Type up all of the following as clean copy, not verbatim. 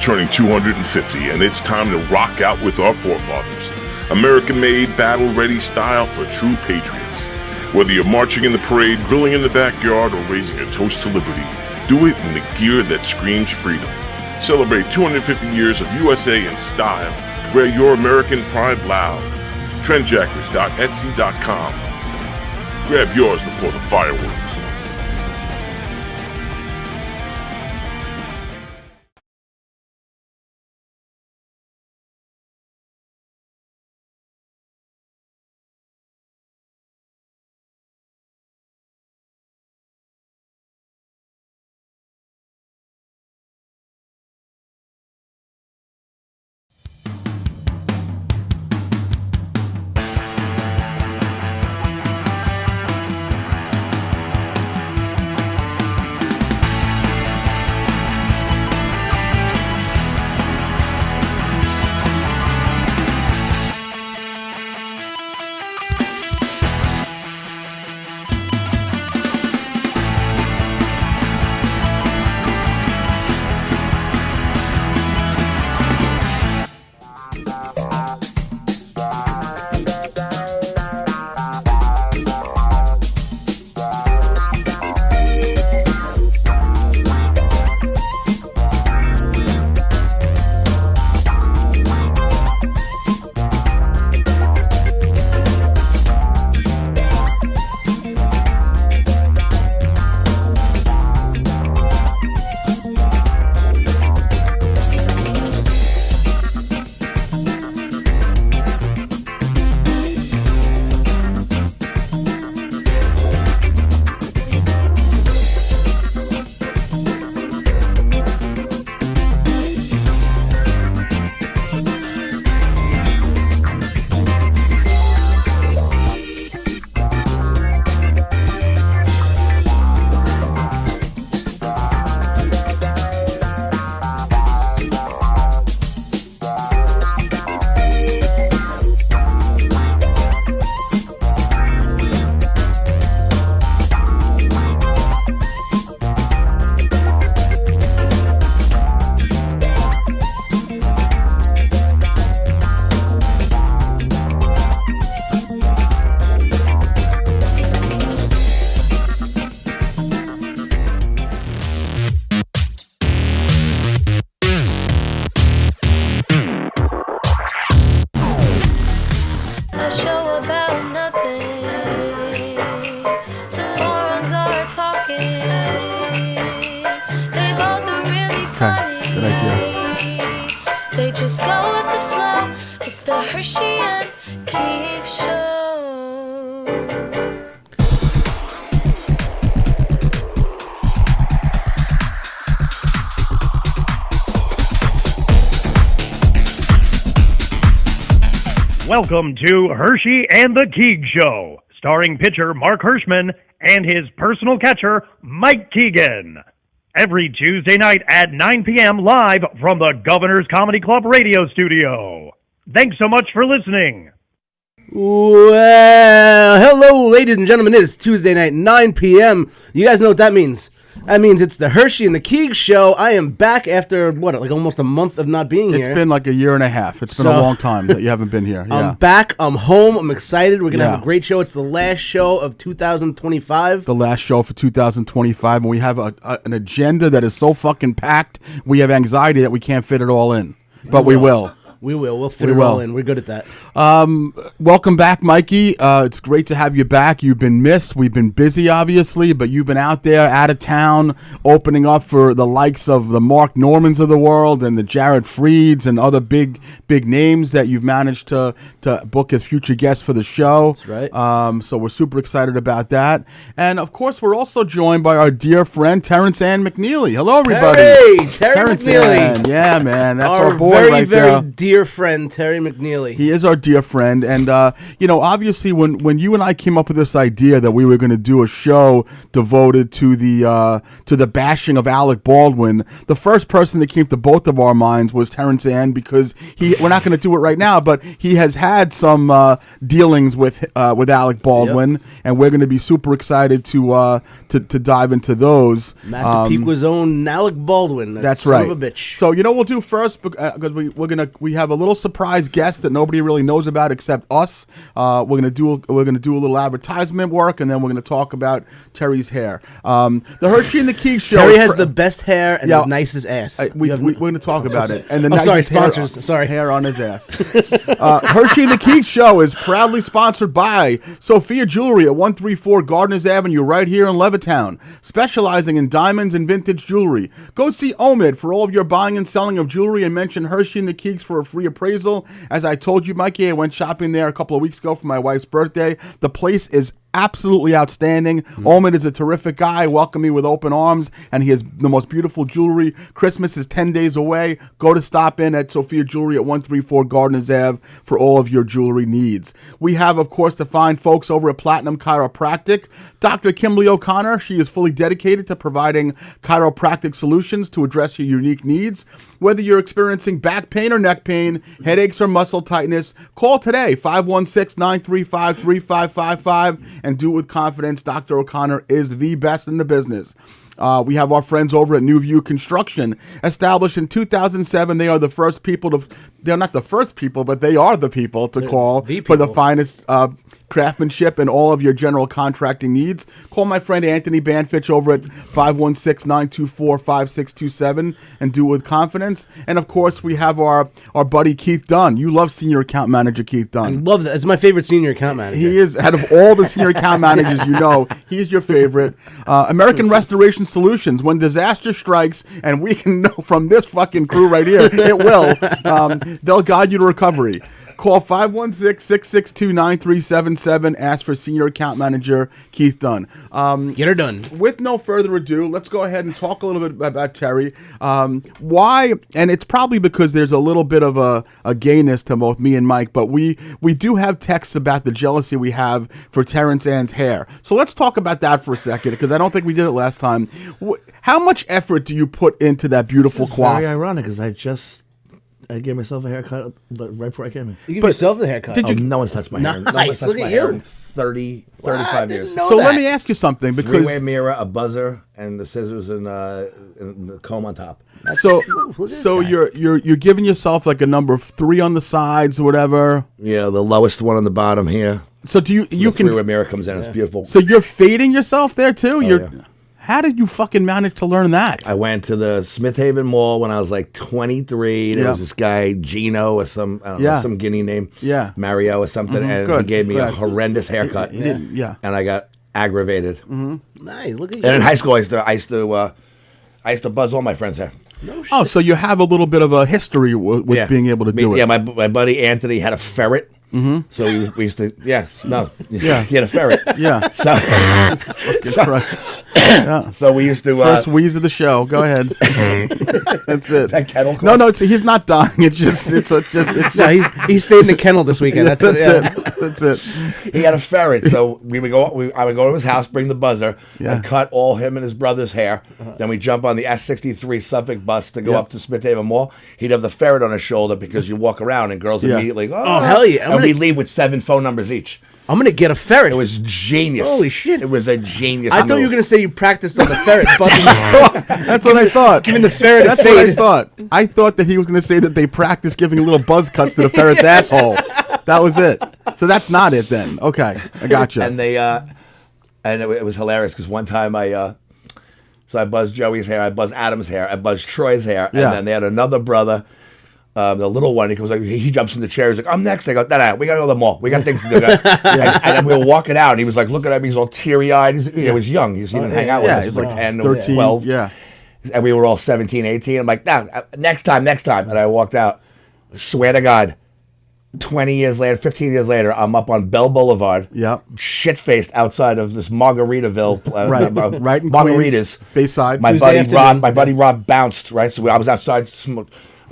turning 250, and it's time to rock out with our forefathers. American-made, battle-ready style for true patriots. Whether you're marching in the parade, grilling in the backyard, or raising a toast to liberty, do it in the gear that screams freedom. Celebrate 250 years of USA in style. Wear your American pride loud. Trendjackers.etsy.com. Grab yours before the fireworks. Good idea. They just go with the flow. It's the Herschy and Keegs show. Welcome to Herschy and the Keegs Show, starring pitcher Mark Hirschman and his personal catcher, Mike Keegan. Every Tuesday night at 9 p.m. live from the Governor's Comedy Club radio studio. Thanks so much for listening. Well, hello, ladies and gentlemen. It is Tuesday night, 9 p.m. You guys know what that means. That means it's the Herschy and the Keegs show. I am back after, like almost a month of not being here. It's been like a year and a half. It's been a long time that you haven't been here. Yeah. I'm back. I'm home. I'm excited. We're going to have a great show. It's the last show of 2025. The last show for 2025. And we have an agenda that is so fucking packed, we have anxiety that we can't fit it all in. But we will. We will. We'll fit it all in. We're good at that. Welcome back, Mikey. It's great to have you back. You've been missed. We've been busy, obviously, but you've been out there, out of town, opening up for the likes of the Mark Normans of the world and the Jared Frieds and other big names that you've managed to book as future guests for the show. That's right. So we're super excited about that. And, of course, we're also joined by our dear friend, Terrence Ann McNeely. Hello, everybody. Hey, Terrence McNeely. Ann. Yeah, man. That's our boy very, right very there. Dear dear friend, Terry McNeely. He is our dear friend, and obviously, when you and I came up with this idea that we were going to do a show devoted to the bashing of Alec Baldwin, the first person that came to both of our minds was Terrence Ann, because we're not going to do it right now, but he has had some dealings with Alec Baldwin, and we're going to be super excited to dive into those. Massapequa's own Alec Baldwin. That's son right. Of a bitch. So what we'll do first, because we have a little surprise guest that nobody really knows about except us. We're gonna do a little advertisement work, and then we're gonna talk about Terry's hair. The Herschy and the Keegs show. Terry has the best hair and the nicest ass. We're gonna talk about it. And the sorry, nicest hair, sponsors. Sorry, hair on his ass. Herschy and the Keegs show is proudly sponsored by Sophia Jewelry at 134 Gardeners Avenue, right here in Levittown, specializing in diamonds and vintage jewelry. Go see Omid for all of your buying and selling of jewelry, and mention Herschy and the Keegs for a free appraisal. As I told you, Mikey, I went shopping there a couple of weeks ago for my wife's birthday. The place is absolutely outstanding. Omid is a terrific guy, welcomed me with open arms, and he has the most beautiful jewelry. Christmas is 10 days away. Go to stop in at Sophia Jewelry at 134 Gardeners Ave for all of your jewelry needs. We have, of course, the fine folks over at Platinum Chiropractic. Dr. Kimberly O'Connor, she is fully dedicated to providing chiropractic solutions to address your unique needs. Whether you're experiencing back pain or neck pain, headaches or muscle tightness, call today, 516-935-3555, and do it with confidence. Dr. O'Connor is the best in the business. We have our friends over at New View Construction. Established in 2007, they are the first people they're not the first people, but they are the people to call for the finest craftsmanship and all of your general contracting needs. Call my friend Anthony Banfitch over at 516-924-5627 and do it with confidence. And of course, we have our buddy Keith Dunn. You love Senior Account Manager Keith Dunn. I love that. It's my favorite senior account manager. He is, out of all the senior account managers he's your favorite. American Restoration Solutions. When disaster strikes, and we can know from this fucking crew right here, it will, they'll guide you to recovery. Call 516-662-9377. Ask for Senior Account Manager Keith Dunn. Get her done. With no further ado, let's go ahead and talk a little bit about Terry. Why? And it's probably because there's a little bit of a gayness to both me and Mike, but we do have texts about the jealousy we have for Terrence Ann's hair. So let's talk about that for a second, because I don't think we did it last time. How much effort do you put into that beautiful coif? Very ironic, because I gave myself a haircut right before I came in. You give yourself the haircut. Did you? No one's touched my hair. No one's Nice. touched Look my at hair you. in 35 years. know So that. let me ask you something, because Three-way mirror, a buzzer, and the scissors and the comb on top. so Look at so that. you're giving yourself like a number of 3 on the sides or whatever. Yeah, the lowest one on the bottom here. So do you The can three-way mirror comes in. It's beautiful. so you're fading yourself there too? yeah. How did you fucking manage to learn that? I went to the Smith Haven Mall when I was like 23. There Yeah. was this guy, Gino, or some, I don't know, Yeah. some Guinea name. Yeah. Mario or something. And Good. he gave me Yes. a horrendous haircut. He didn't- yeah. And I got aggravated. Nice. Look at you. And in high school, I used to buzz all my friends' hair. Oh, so you have a little bit of a history with being able to do it. Yeah, my buddy Anthony had a ferret. So we used to, Yeah. he had a ferret. Yeah. So, Christ. so we used to. First wheeze of the show. Go ahead. That's it. That kettle No, he's not dying. It's just. No, he stayed in the kennel this weekend. That's it. That's it. He had a ferret, so I would go to his house, bring the buzzer, Yeah. and cut all him and his brother's hair. Then we jump on the S63 Suffolk bus to go up to Smith Haven Mall. He'd have the ferret on his shoulder because you walk around and girls Yeah. immediately go, Oh, hell yeah. And we'd leave with 7 phone numbers each. I'm going to get a ferret. It was genius. Holy shit. It was a genius. I thought you were going to say you practiced on the ferret. But That's what I thought. giving the ferret a That's what I fade. thought. I thought that he was going to say that they practiced giving little buzz cuts to the ferret's asshole. That was it. So that's not it then. Okay, I gotcha. And they and it was hilarious because one time I buzzed Joey's hair, I buzzed Adam's hair, I buzzed Troy's hair, and Yeah. then they had another brother, the little one. He comes like he jumps in the chair. He's like, "I'm next." I go, "No, we got to go to the mall. We got things to do." And we were walking out, and he was like looking at me. He's all teary eyed. He was young. He didn't hang out with yeah, us. He he's was like like 10 or 13. 12. Yeah. And we were all 17, 18. I'm like, "No, next time." And I walked out. Swear to God. 20 years later, 15 years later, I'm up on Bell Boulevard, Yep. shit-faced outside of this Margaritaville, Right in Margaritas, Queens, Bayside. My Tuesday buddy afternoon. Rob bounced, right? So I was outside.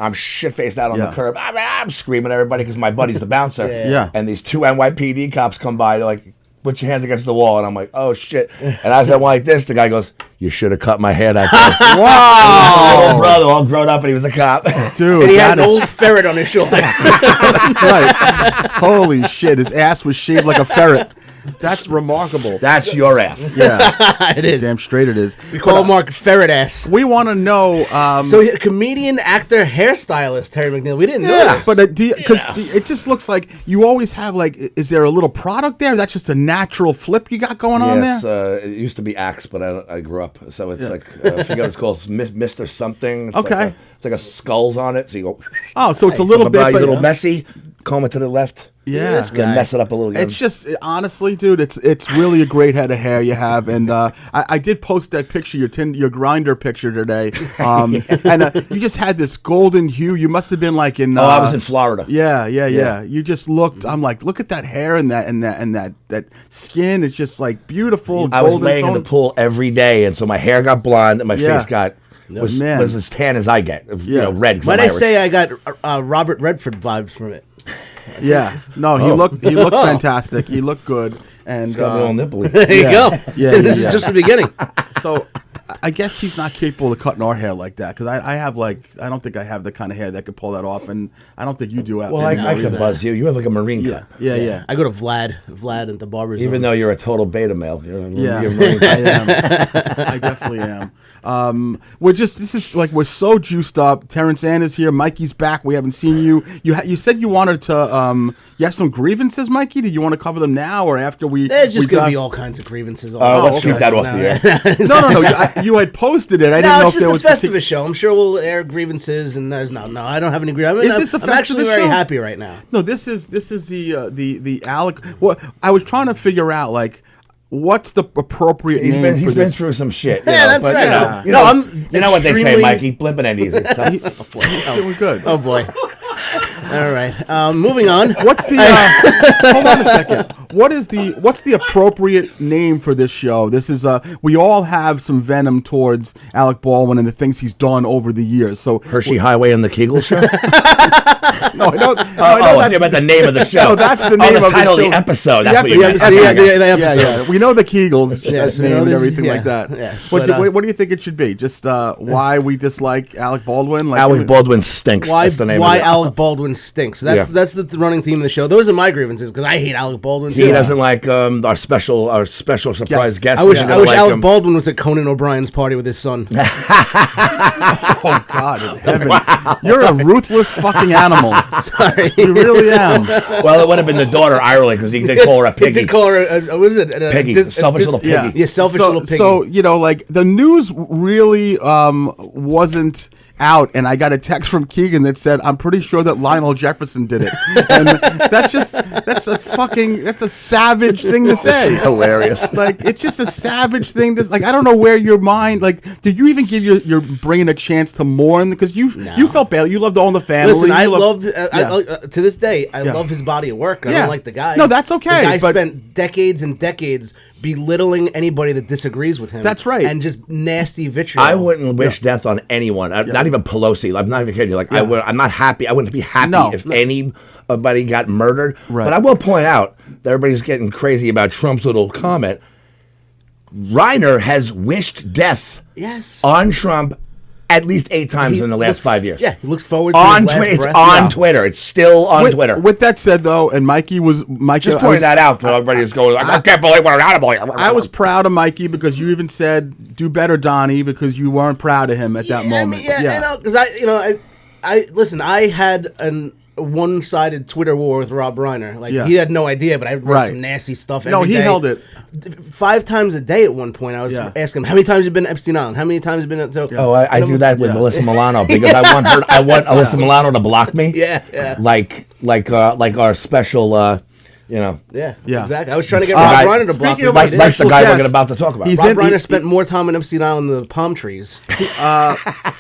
I'm shit-faced out on the curb. I'm screaming at everybody because my buddy's the bouncer. Yeah. And these 2 NYPD cops come by. They're like, put your hands against the wall. And I'm like, oh, shit. And as I went like this, the guy goes, you should have cut my hair that day. Wow. Little brother, all grown up, and he was a cop. Dude, And he had that an is- old ferret on his shoulder. That's right. Holy shit, his ass was shaved like a ferret. That's remarkable. That's your ass. Yeah. It is. Damn straight it is. We call Mark ferret ass. We want to know. So, comedian, actor, hairstylist Terry McNeil. We didn't know Yeah, this. but because it just looks like you always have like, is there a little product there? That's just a natural flip you got going on there. It's, it used to be Axe, but I grew up, so it's like I forget what it's called. It's Mr. Something. It's Okay. like it's like a skulls on it. So you go. Oh, so it's a little bit, a but little messy. Comb it to the left. yeah. This guy. Mess it up a little. It's just honestly, dude. It's really a great head of hair you have, and I did post that picture, your grinder picture today, and you just had this golden hue. You must have been like in. I was in Florida. Yeah. You just looked. I'm like, look at that hair and that skin. It's just like beautiful. I was golden laying in tone. the pool every day, and so my hair got blonde and my face got was as tan as I get. You know, red. 'cause Might I'm I Irish. say I got Robert Redford vibes from it? Yeah. No, he looked fantastic. He looked good, and Got a little nipple. There you go. Yeah, This yeah. is just the beginning. So I guess he's not capable of cutting our hair like that because I have like I don't think I have the kind of hair that could pull that off, and I don't think you do. Well, I can buzz you. You have like a marine cut. Yeah. I go to Vlad at the barber's. Even though you're a total beta male. Yeah, You're a marine I cut. am. I definitely am. This is like we're so juiced up. Terrence Ann is here. Mikey's back. We haven't seen you. You said you wanted to. You have some grievances, Mikey. Did you want to cover them now or after we? There's just we gonna done? be all kinds of grievances. Let's shoot that off the air. No. You had posted it. I didn't No, know it's if there just was a Festivus show. I'm sure we'll air grievances, and there's no. I don't have any grievances. Is this a I'm actually Festivus very show? happy right now. No, this is the Alec. What I was trying to figure out, like, what's the appropriate name for He's been this? through some shit. Yeah, that's right. You No, know, I'm you know what they say, extremely- Mikey? Blimping ain't easy. So- He's doing good. Oh boy. All right. Moving on. What's the? Hold on a second. What's the appropriate name for this show? This is we all have some venom towards Alec Baldwin and the things he's done over the years. So Hershey Highway and the Keegle Show? no, I don't. I think about the name of the show. No, that's the name the of title the of the show. episode. The That's what you meant. episode. the episode. Yeah. We know the Keegles Yes, we name know and this- everything yeah, like that. yes, what, but, what do you think it should be? Just why we dislike Alec Baldwin? Like Alec Baldwin stinks. Why That's the name why of it. Alec Baldwin stinks? That's the running theme of the show. Those are my grievances because I hate Alec Baldwin. He too. doesn't like our special surprise guest. I wish He I doesn't wish like Alec him. Baldwin was at Conan O'Brien's party with his son. Oh God in heaven! You're a ruthless fucking animal. Sorry. You really am. Well, it would have been the daughter Ireland because they call her a He piggy. did call her what is it? Piggy, selfish little piggy. Yeah. Yeah, selfish little piggy. So like the news really wasn't out, and I got a text from Keegan that said, "I'm pretty sure that Lionel Jefferson did it," and that's a savage thing to say. Hilarious. Like it's just a savage thing. Like I don't know where your mind. Like, did you even give your brain a chance to mourn? Because you felt bad. You loved All in the Family. Listen, I You love yeah. to this day. I Yeah. love his body of work. I Yeah. don't like the guy. No, that's okay, The guy but- spent decades and decades belittling anybody that disagrees with him. That's right. and just nasty vitriol. I wouldn't wish death on anyone. Not even Pelosi. I'm not even kidding you. Like I'm not happy. I wouldn't be happy if anybody got murdered. Right. But I will point out that everybody's getting crazy about Trump's little comment. Reiner has wished death Yes. on Trump at least 8 times He in the last looks- 5 years. Yeah, he looks forward to On his last Twitter. It's breath. on Yeah. Twitter. It's still on Twitter. With that said, though, and Mikey, Just pointing that out for everybody who's going, I can't believe we're out of boy. I was proud of Mikey because you even said, "Do better, Donnie," because you weren't proud of him at that moment. Because I listen. I had a one-sided Twitter war with Rob Reiner. Like Yeah. he had no idea, but I wrote Right. some nasty stuff. No, every he day. held it. 5 times a day at one point. I was Yeah. asking him how many times you've been to Epstein Island, how many times you've been to. Oh, I do that with Yeah. Melissa Milano because I want Alyssa Milano to block me. Yeah. Like our special You know. Yeah, Yeah. exactly. I was trying to get Rob Reiner to block speaking me. of but he our didn't. Mike's the guy guest. we're about to talk about. He's Rob in- Reiner spent more time in Epstein Island than the palm trees.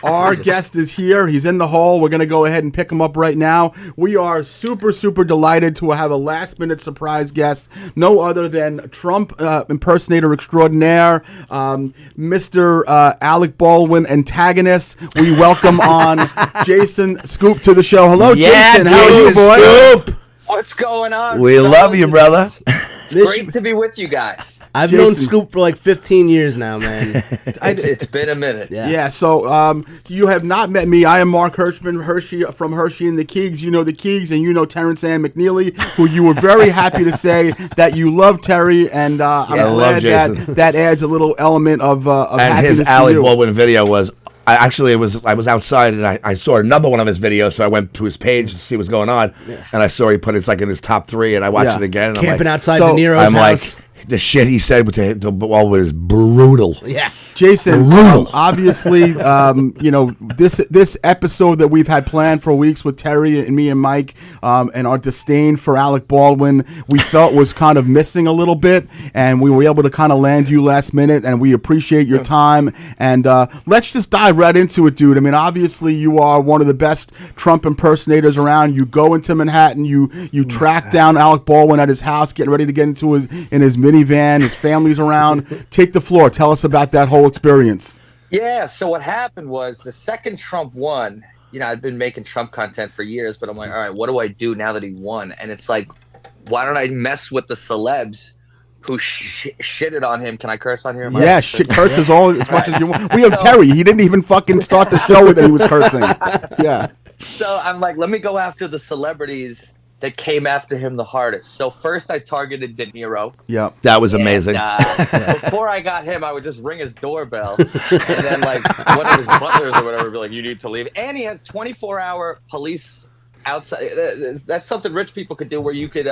Our guest is here. He's in the hall. We're going to go ahead and pick him up right now. We are super, super delighted to have a last-minute surprise guest, no other than Trump impersonator extraordinaire, Mr. Alec Baldwin antagonist. We welcome on Jason Scoop to the show. Hello, Yeah, Jason. How are you, Jason boy? Scoop. What's going on? We love you, brother. It's great to be with you guys. I've Jason. known Scoop for like 15 years now, man. It's been a minute. Yeah. Yeah, so you have not met me. I am Mark Hirschman, Hershey from Hershey and the Keegs. You know the Keegs, and you know Terrence Ann McNeely, who you were very happy to say that you love Terry, and I'm I love glad that Jason. that adds a little element of And happiness his to Alec you. Baldwin video was. I was outside and I saw another one of his videos, so I went to his page to see what's going on, and I saw he put it's like in his top 3, and I watched Yeah. it again. And Camping I'm like, outside so De Niro's I'm house. like, the shit he said with the Baldwin is brutal. Yeah. Jason, Brutal. obviously, you know, this episode that we've had planned for weeks with Terry and me and Mike, and our disdain for Alec Baldwin, we felt was kind of missing a little bit, and we were able to kind of land you last minute, and we appreciate your time. And let's just dive right into it, dude. I mean, obviously, you are one of the best Trump impersonators around. You go into Manhattan, you track down Alec Baldwin at his house, getting ready to get into his minivan. His family's around. Take the floor. Tell us about that whole experience. Yeah, so what happened was the second Trump won, you know, I've been making Trump content for years, but I'm like, all right, what do I do now that he won? And it's like, why don't I mess with the celebs who shitted on him? Can I curse on here? Am I- Yeah, shit curses all as much as you want. We have Terry. He didn't even fucking start the show with that he was cursing. Yeah. So I'm like, let me go after the celebrities that came after him the hardest. So first I targeted De Niro. Yeah. That was amazing. And, before I got him, I would just ring his doorbell, and then like one of his butlers or whatever would be like, "You need to leave." And he has 24-hour police outside. That's something rich people could do, where you could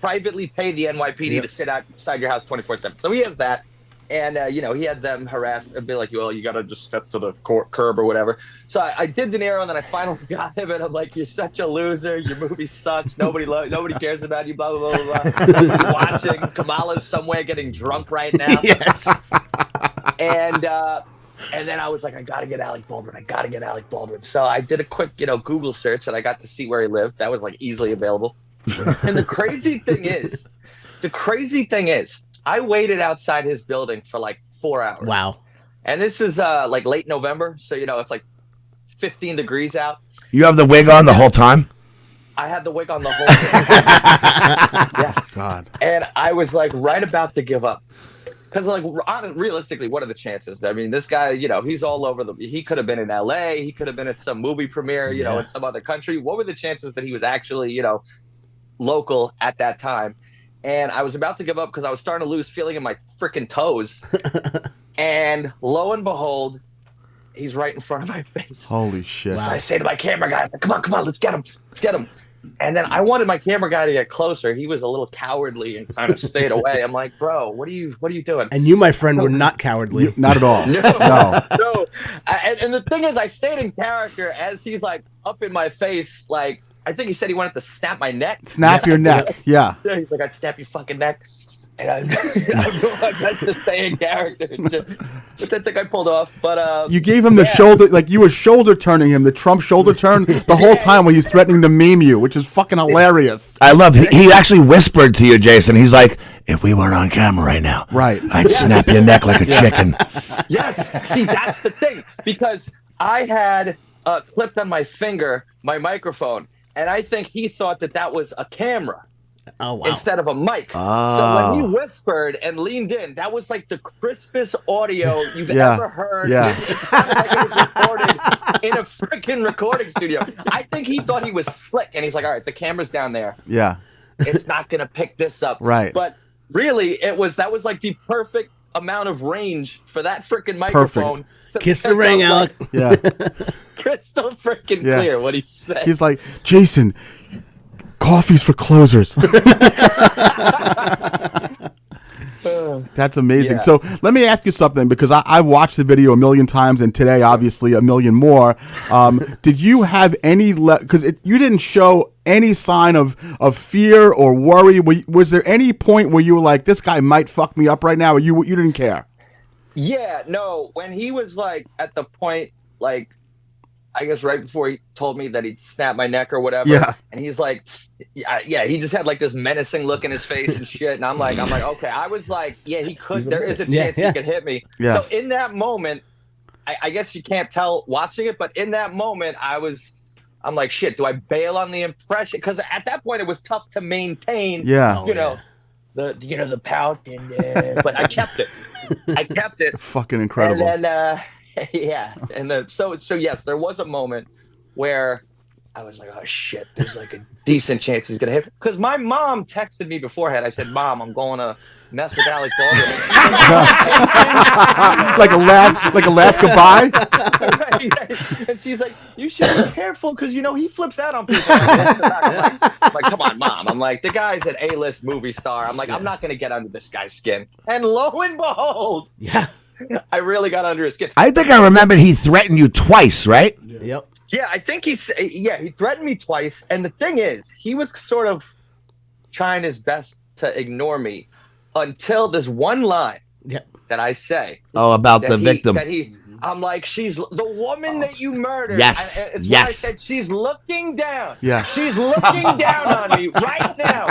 privately pay the NYPD to sit outside your house 24/7. So he has that, and you know, he had them harassed and be like, "Well, you got to just step to the curb or whatever." So I did De Niro, and then I finally got him, and I'm like, "You're such a loser. Your movie sucks. Nobody cares about you." Blah blah blah blah. Watching Kamala's somewhere getting drunk right now. Yes. And then I was like, I gotta get Alec Baldwin. So I did a quick, you know, Google search, and I got to see where he lived. That was like easily available. And the crazy thing is, I waited outside his building for like 4 hours. Wow. And this is like late November, so you know it's like 15 degrees out. You have the wig on the whole time? I had the wig on the whole time. Yeah. God. And I was like right about to give up. Because like realistically, what are the chances? I mean, this guy, you know, he's all over he could have been in LA, he could have been at some movie premiere, you know, in some other country. What were the chances that he was actually, you know, local at that time? And I was about to give up because I was starting to lose feeling in my freaking toes. And lo and behold, he's right in front of my face. Holy shit. So I say to my camera guy, come on, let's get him. And then I wanted my camera guy to get closer. He was a little cowardly and kind of stayed away. I'm like, bro, what are you doing? And you, my friend, were not cowardly. Not at all. No. No. And the thing is, I stayed in character as he's like up in my face. Like, I think he said he wanted to snap my neck. Snap your neck. Yeah. Yeah, he's like, I'd snap your fucking neck. And I'm doing my best to stay in character, which I think I pulled off. But You gave him the shoulder, like you were shoulder turning him, the Trump shoulder turn the whole time when he's threatening to meme you, which is fucking hilarious. I love he actually whispered to you, Jason. He's like, if we weren't on camera right now, Right. I'd snap your neck like a chicken. Yes. See, that's the thing. Because I had clipped on my finger my microphone, and I think he thought that was a camera. Oh, wow. Instead of a mic. So when he whispered and leaned in, that was like the crispest audio you've ever heard. Yeah. It sounded like it was recorded in a freaking recording studio. I think he thought he was slick, and he's like, all right, the camera's down there. Yeah. It's not going to pick this up. Right. But really, that was like the perfect amount of range for that freaking microphone. to Kiss the pick ring, up, Alec. like, Yeah. crystal freaking Yeah. clear what he said. He's like, Jason, coffee's for closers. That's amazing. Yeah. So let me ask you something, because I watched the video a million times, and today obviously a million more. Did you have any? Because you didn't show any sign of fear or worry? Was there any point where you were like, this guy might fuck me up right now, or you didn't care? Yeah, no. When he was like at the point, like I guess right before he told me that he'd snap my neck or whatever, Yeah. and he's like, yeah, he just had like this menacing look in his face and shit, and I'm like, okay. I was like, yeah, he could. There is a chance he could hit me. Yeah. So in that moment, I guess you can't tell watching it, but in that moment, I'm like, shit, do I bail on the impression? Because at that point, it was tough to maintain. Yeah. The pout, and but I kept it. Fucking incredible. And then, so yes, there was a moment where I was like, oh shit, there's like a decent chance he's gonna hit. Because my mom texted me beforehand. I said, Mom, I'm going to mess with Alec Baldwin. like a last goodbye. Right. And she's like, you should be careful because he flips out on people. I'm like, come on, Mom. I'm like, the guy's an A-list movie star. I'm like, I'm not gonna get under this guy's skin. And lo and behold, I really got under his skin. I think I remembered he threatened you twice, right? Yep. Yeah, I think he threatened me twice. And the thing is, he was sort of trying his best to ignore me until this one line that I say. Oh, about the victim. I'm like, she's the woman that you murdered. Yes. It's yes. What I said, she's looking down. Yeah. She's looking down on me right now.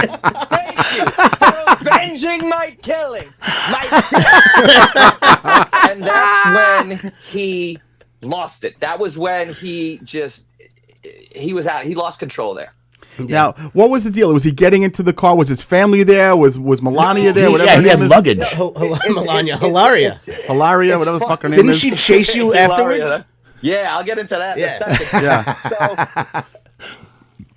Thank you for avenging my killing. My death. And that's when he lost it. That was when he was out. He lost control there. Now, what was the deal? Was he getting into the car? Was his family there? Was Melania there? He had luggage. Melania, Hilaria, whatever the fuck her name is. Didn't she chase you afterwards? Yeah, I'll get into that in a second. Yeah. So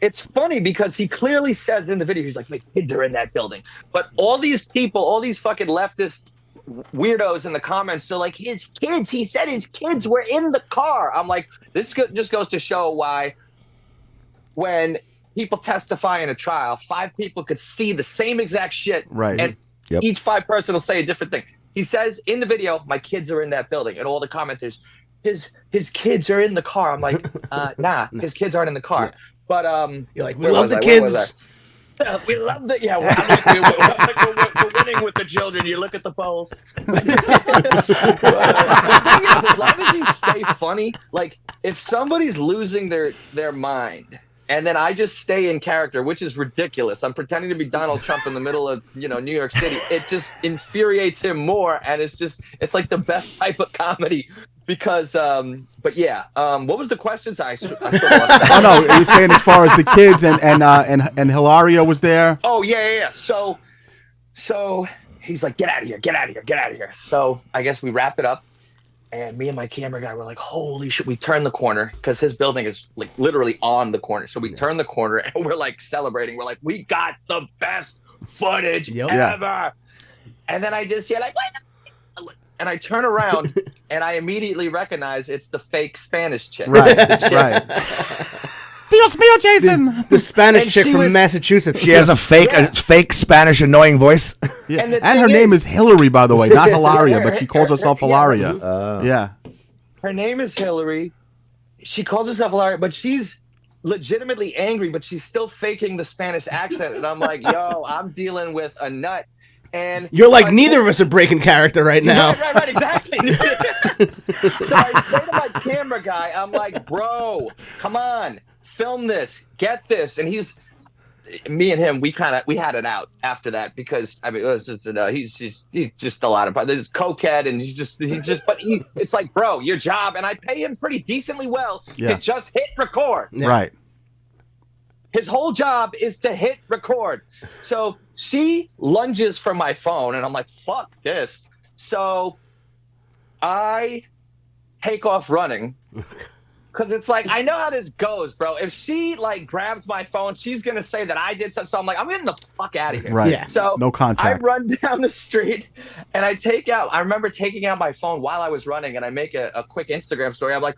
it's funny because he clearly says in the video, he's like, my kids are in that building. But all these people, all these fucking leftist weirdos in the comments, they're like, his kids, he said his kids were in the car. I'm like, this just goes to show why when people testify in a trial, 5 people could see the same exact shit. Right. And each 5 person will say a different thing. He says in the video, my kids are in that building. And all the commenters, his kids are in the car. I'm like, nah, his kids aren't in the car. Yeah. But you're like, we love the kids. We love the we're winning with the children. You look at the polls. The thing is, as long as you stay funny, like if somebody's losing their mind, and then I just stay in character, which is ridiculous. I'm pretending to be Donald Trump in the middle of New York City. It just infuriates him more, and it's like the best type of comedy. Because, what was the question? I sort of lost that. Oh no, you were saying as far as the kids and Hilaria was there. Oh yeah. So he's like, get out of here. So I guess we wrap it up. And me and my camera guy were like, holy shit. We turned the corner because his building is like literally on the corner. So we turned the corner and we're like celebrating. We're like, we got the best footage ever. Yeah. And then I just hear like, wait. And I turn around and I immediately recognize it's the fake Spanish chick. Right. Right. Dios mío, Jason. The Spanish chick from Massachusetts. She has a fake Spanish annoying voice. Yeah. And her name is Hillary, by the way, not Hilaria, but she calls herself Hilaria. Yeah. Her name is Hillary. She calls herself Hilaria, but she's legitimately angry, but she's still faking the Spanish accent. And I'm like, yo, I'm dealing with a nut. And you're like, neither of us are breaking character right now. Right, exactly. So I say to my camera guy, I'm like, bro, come on, film this, get this. And me and him, we had it out after that because I mean, he's just a lot of, there's cokehead and but it's like, bro, your job, and I pay him pretty decently well to just hit record. Yeah. Right. His whole job is to hit record. So she lunges for my phone, and I'm like, fuck this. So I take off running because it's like, I know how this goes, bro. If she like grabs my phone, she's going to say that I did something. So I'm like, I'm getting the fuck out of here. Right. Yeah. So no contact. I run down the street, and I remember taking out my phone while I was running, and I make a quick Instagram story. I'm like,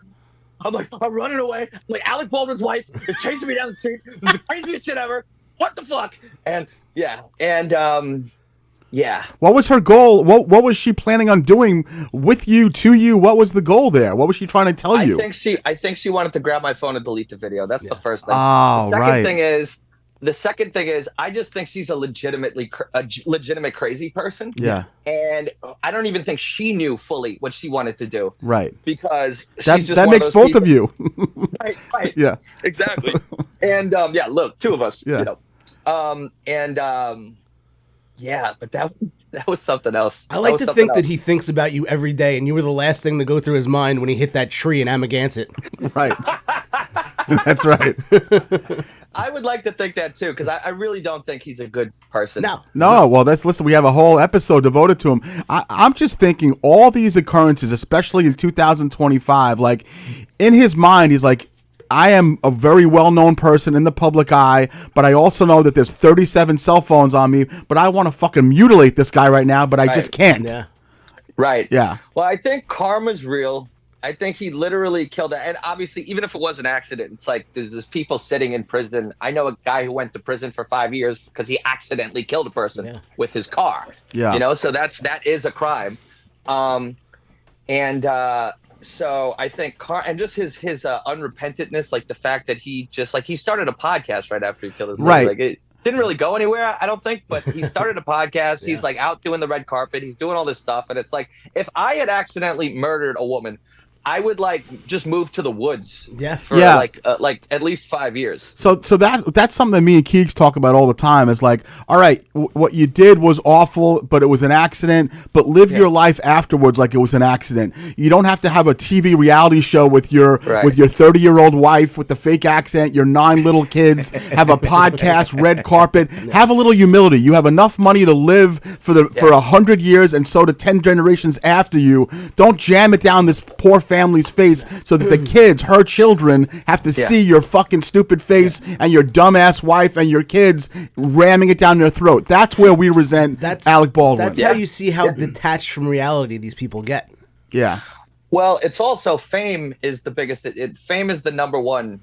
I'm running away. I'm like, Alec Baldwin's wife is chasing me down the street. This is the craziest shit ever. What the fuck? And Yeah. What was her goal? What was she planning on doing with you, to you? What was the goal there? What was she trying to tell you? I think she wanted to grab my phone and delete the video. That's the first thing. Oh, The second thing is, I just think she's a legitimate crazy person. Yeah. And I don't even think she knew fully what she wanted to do. Right. Because that she's just that one makes of those both of people. you. Right. Yeah. Exactly. And look, two of us. Yeah. You know. Yeah, but that was something else. I like to think that he thinks about you every day, and you were the last thing to go through his mind when he hit that tree in Amagansett. Right. That's right. I would like to think that too, because I really don't think he's a good person. No. Well, listen. We have a whole episode devoted to him. I'm just thinking all these occurrences, especially in 2025. Like in his mind, he's like, I am a very well-known person in the public eye, but I also know that there's 37 cell phones on me, but I want to fucking mutilate this guy right now, but I just can't. Yeah. Right. Yeah. Well, I think karma's real. I think he literally killed it. And obviously, even if it was an accident, it's like there's people sitting in prison. I know a guy who went to prison for 5 years because he accidentally killed a person with his car. Yeah. You know, so that is a crime. So I think and just his unrepentantness, like the fact that he started a podcast right after he killed his lady. Like it didn't really go anywhere, I don't think, but he started a podcast. He's like out doing the red carpet. He's doing all this stuff. And it's like, if I had accidentally murdered a woman, I would just move to the woods. For like at least 5 years. So that's something that me and Keegs talk about all the time. Is like, all right, what you did was awful, but it was an accident. But live your life afterwards like it was an accident. You don't have to have a TV reality show with your 30-year-old wife with the fake accent, your 9 little kids, have a podcast, red carpet. Have a little humility. You have enough money to live for 100 years, and so to 10 generations after you. Don't jam it down this poor family's face so that the kids, her children, have to see your fucking stupid face and your dumbass wife and your kids ramming it down their throat. That's where we resent Alec Baldwin. That's how you see how detached from reality these people get. Yeah. Well, it's also fame is the biggest. Fame is the number one.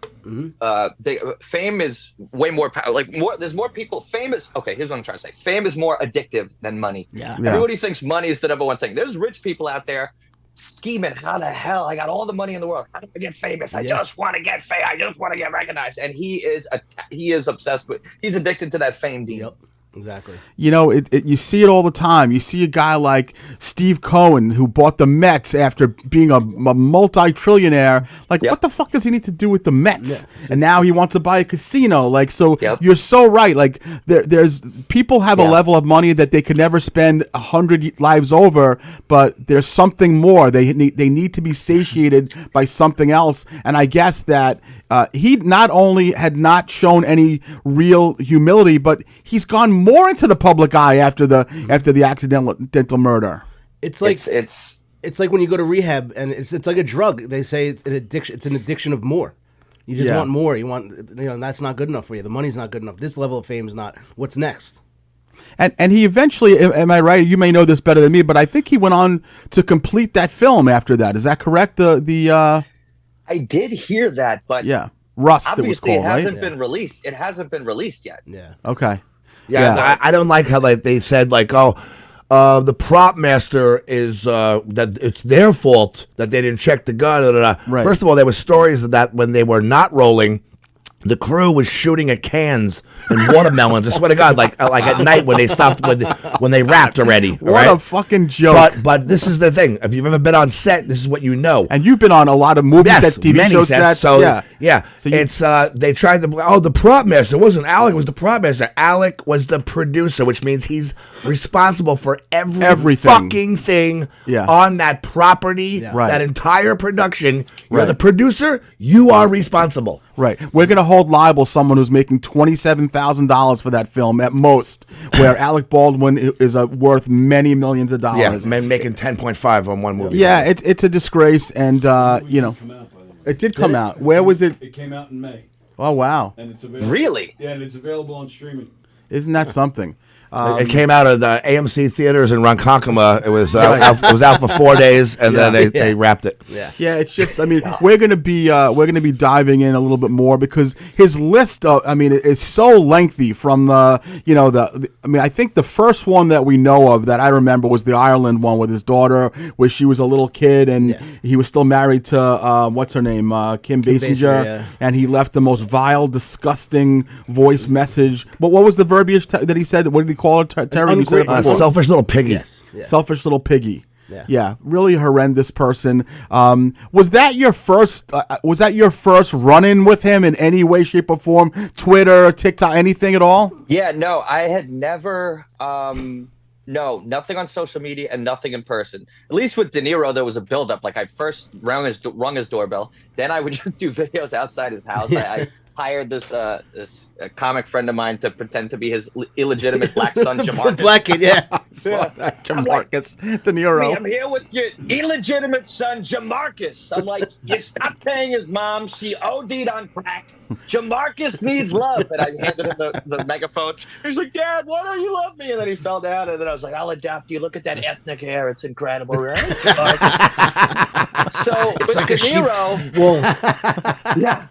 Fame is way more power. There's more people. Fame is okay. Here's what I'm trying to say. Fame is more addictive than money. Yeah. Everybody thinks money is the number one thing. There's rich people out there scheming, how the hell I got all the money in the world, how do I get famous? I just want to get famous. I just want to get recognized. And he is obsessed with, he's addicted to that fame deal. Yep. Exactly. You know, you see it all the time. You see a guy like Steve Cohen who bought the Mets after being a multi-trillionaire. Like, what the fuck does he need to do with the Mets? Yeah. And now he wants to buy a casino. Like, so you're so right. Like, there's people have a level of money that they could never spend 100 lives over, but there's something more. They need to be satiated by something else. And I guess that he not only had not shown any real humility, but he's gone more into the public eye after the accidental murder. It's like it's like when you go to rehab and it's like a drug. They say it's an addiction. It's an addiction of more. You just want more. You want, and that's not good enough for you. The money's not good enough. This level of fame is not. What's next? And he eventually, am I right? You may know this better than me, but I think he went on to complete that film after that. Is that correct? I did hear that, but Rust. Obviously, it was called, hasn't been released. It hasn't been released yet. Yeah. Okay. Yeah. I don't like how they said the prop master is that it's their fault that they didn't check the gun. Right. First of all, there were stories of that when they were not rolling, the crew was shooting at cans and watermelons. I swear to God, like at night when they stopped when they wrapped already. What a fucking joke! But this is the thing. If you've ever been on set, this is what you know. And you've been on a lot of movie sets, TV show sets. So it's they tried to. The prop master. It wasn't Alec. It was the prop master. Alec was the producer, which means he's responsible for everything fucking thing on that property, that entire production. You're the producer. You are responsible. Right. We're going to hold liable someone who's making $27,000 for that film at most, where Alec Baldwin is worth many millions of dollars. Yeah, making 10.5 on one movie. Yeah, it's a disgrace, and it did come out. Where was it? It came out in May. Oh wow! And it's available. Really? Yeah, and it's available on streaming. Isn't that something? It came out of the AMC theaters in Ronkonkoma. It was out for 4 days, and then they wrapped it. Yeah, it's just. I mean, we're gonna be diving in a little bit more because his list of, I mean, is so lengthy. From I mean, I think the first one that we know of that I remember was the Ireland one with his daughter, where she was a little kid and he was still married to what's her name, Kim Basinger, and he left the most vile, disgusting voice message. But what was the verbiage that he said? What did he call it, Terry? You said it before. Selfish little piggy. Yes. Yeah. Selfish little piggy. Yeah, really horrendous person. Was that your first? Was that your first run-in with him in any way, shape, or form? Twitter, TikTok, anything at all? Yeah, no, I had never. No, nothing on social media and nothing in person. At least with De Niro, there was a buildup. Like I first rung his doorbell, then I would just do videos outside his house. I hired this comic friend of mine to pretend to be his illegitimate black son, Jamarcus. Black kid, Jamarcus De Niro. I'm here with your illegitimate son, Jamarcus. I'm like, you stopped paying his mom. She OD'd on crack. Jamarcus needs love. And I handed him the megaphone. He's like, Dad, why don't you love me? And then he fell down. And then I was like, I'll adopt you. Look at that ethnic hair. It's incredible, right? So it's like De a Niro, sheep wool. yeah.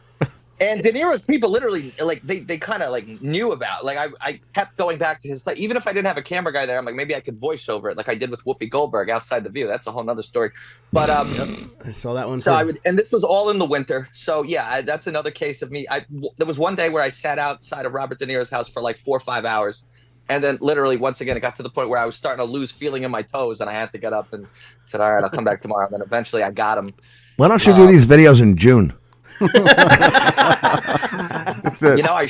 And De Niro's people literally, like, they kind of, like, knew about. Like, I kept going back to his place. Even if I didn't have a camera guy there, I'm like, maybe I could voice over it like I did with Whoopi Goldberg outside the View. That's a whole nother story. But I saw that one, so too. and this was all in the winter. So, yeah, that's another case of me. There was one day where I sat outside of Robert De Niro's house for, like, 4 or 5 hours. And then literally, once again, it got to the point where I was starting to lose feeling in my toes. And I had to get up and said, all right, I'll come back tomorrow. And then eventually I got him. Why don't you do these videos in June? That's it. You know,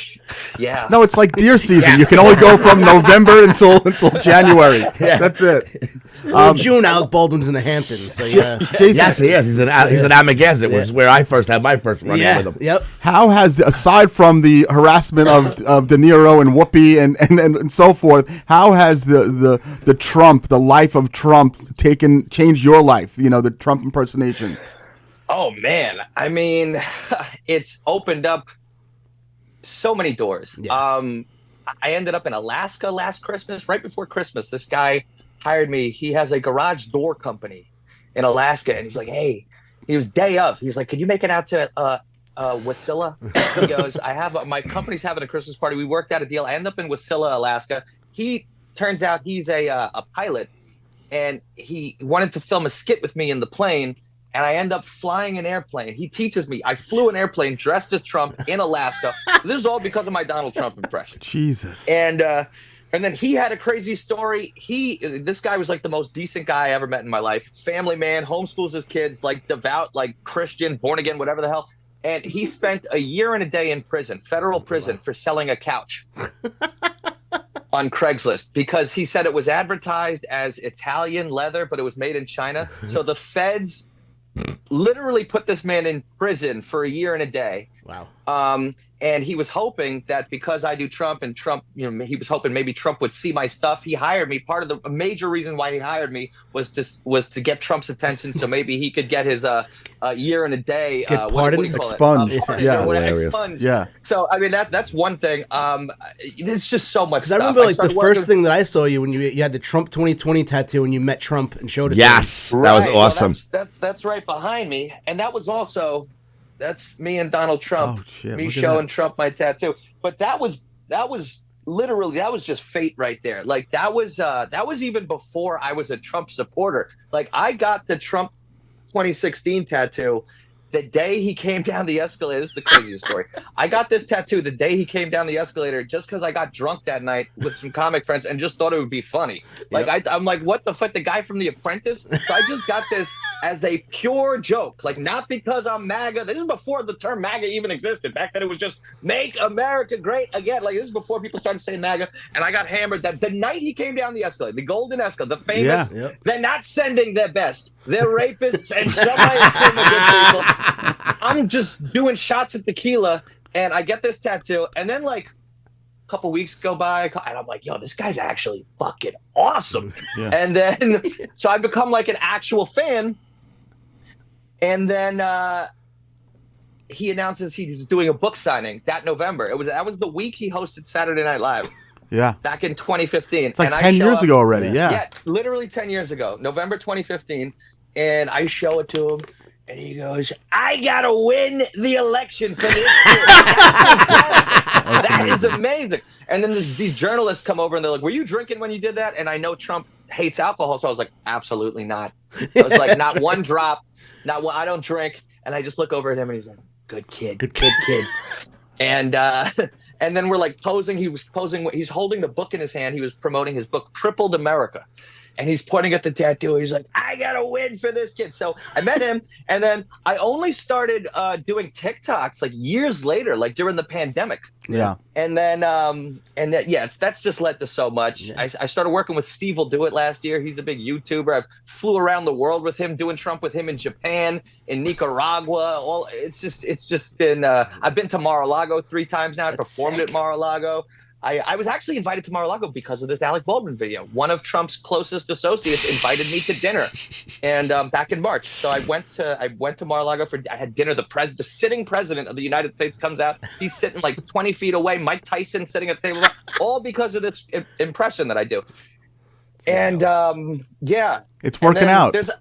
yeah. No, it's like deer season. You can only go from November until January. That's it. In June, Alec Baldwin's in the Hamptons. So yeah, Jason, yes, he is. He's an Amagansett. It was where I first had my first run-in with him. Yep. How has, aside from the harassment of De Niro and Whoopi and so forth, how has the Trump, the life of Trump, changed your life? You know, the Trump impersonation. Oh man, I mean, it's opened up so many doors. Yeah. I ended up in Alaska last Christmas, right before Christmas. This guy hired me. He has a garage door company in Alaska, and he's like, "Hey," he was day of. He's like, "Could you make it out to Wasilla?" He goes, "I have my company's having a Christmas party. We worked out a deal. I end up in Wasilla, Alaska." He turns out he's a pilot, and he wanted to film a skit with me in the plane. And I end up flying an airplane. He teaches me. I flew an airplane dressed as Trump in Alaska. This is all because of my Donald Trump impression. Jesus. And then he had a crazy story. This guy was like the most decent guy I ever met in my life. Family man, homeschools his kids, like devout, like Christian, born again, whatever the hell. And he spent a year and a day in prison, federal prison, for selling a couch on Craigslist because he said it was advertised as Italian leather, but it was made in China. So the feds literally put this man in prison for a year and a day. Wow. And he was hoping that because I do Trump and Trump, you know, he was hoping maybe Trump would see my stuff. He hired me. Part of a major reason why he hired me was to get Trump's attention, so maybe he could get his year and a day expunged. Expunged. Yeah. So I mean that's one thing. There's just so much stuff. I remember like the first thing that I saw you when you had the Trump 2020 tattoo and you met Trump and showed it. Yes, to him. that was awesome. Well, that's right behind me, and that was also. That's me and Donald Trump. Oh, shit. Me showing Trump my tattoo. But that was literally just fate right there. Like that was even before I was a Trump supporter. Like I got the Trump 2016 tattoo the day he came down the escalator. This is the craziest story. I got this tattoo the day he came down the escalator just because I got drunk that night with some comic friends and just thought it would be funny. Like I'm like, what the fuck? The guy from The Apprentice? So I just got this as a pure joke. Like not because I'm MAGA. This is before the term MAGA even existed. Back then it was just make America great again. Like this is before people started saying MAGA. And I got hammered that the night he came down the escalator, the golden escalator, the famous, they're not sending their best. They're rapists and semi-assume good people. I'm just doing shots of tequila and I get this tattoo and then like a couple weeks go by and I'm like, yo, this guy's actually fucking awesome. Yeah. And then so I become like an actual fan and then he announces he's doing a book signing that November. That was the week he hosted Saturday Night Live. Yeah. Back in 2015. It's like 10 years ago already. Yeah. Yeah, literally 10 years ago, November 2015. And I show it to him, and he goes, "I gotta win the election for this kid." That is amazing. And then these journalists come over and they're like, "Were you drinking when you did that?" And I know Trump hates alcohol, so I was like, "Absolutely not." I was like, "Not one drop, not one. I don't drink." And I just look over at him, and he's like, "Good kid, good kid." And and then we're like posing. He was posing. He's holding the book in his hand. He was promoting his book, Crippled America. And he's pointing at the tattoo. He's like, "I gotta win for this kid." So I met him, and then I only started doing TikToks like years later, like during the pandemic. Yeah. And then that's just led to so much. Yeah. I started working with Steve Will Do It last year. He's a big YouTuber. I flew around the world with him, doing Trump with him in Japan, in Nicaragua. It's just been. I've been to Mar-a-Lago 3 times now. I performed at Mar-a-Lago. I was actually invited to Mar-a-Lago because of this Alec Baldwin video. One of Trump's closest associates invited me to dinner, and back in March. So I went to Mar-a-Lago I had dinner. The sitting president of the United States comes out. He's sitting like 20 feet away. Mike Tyson sitting at the table, all because of this impression that I do. And yeah, it's working out. There's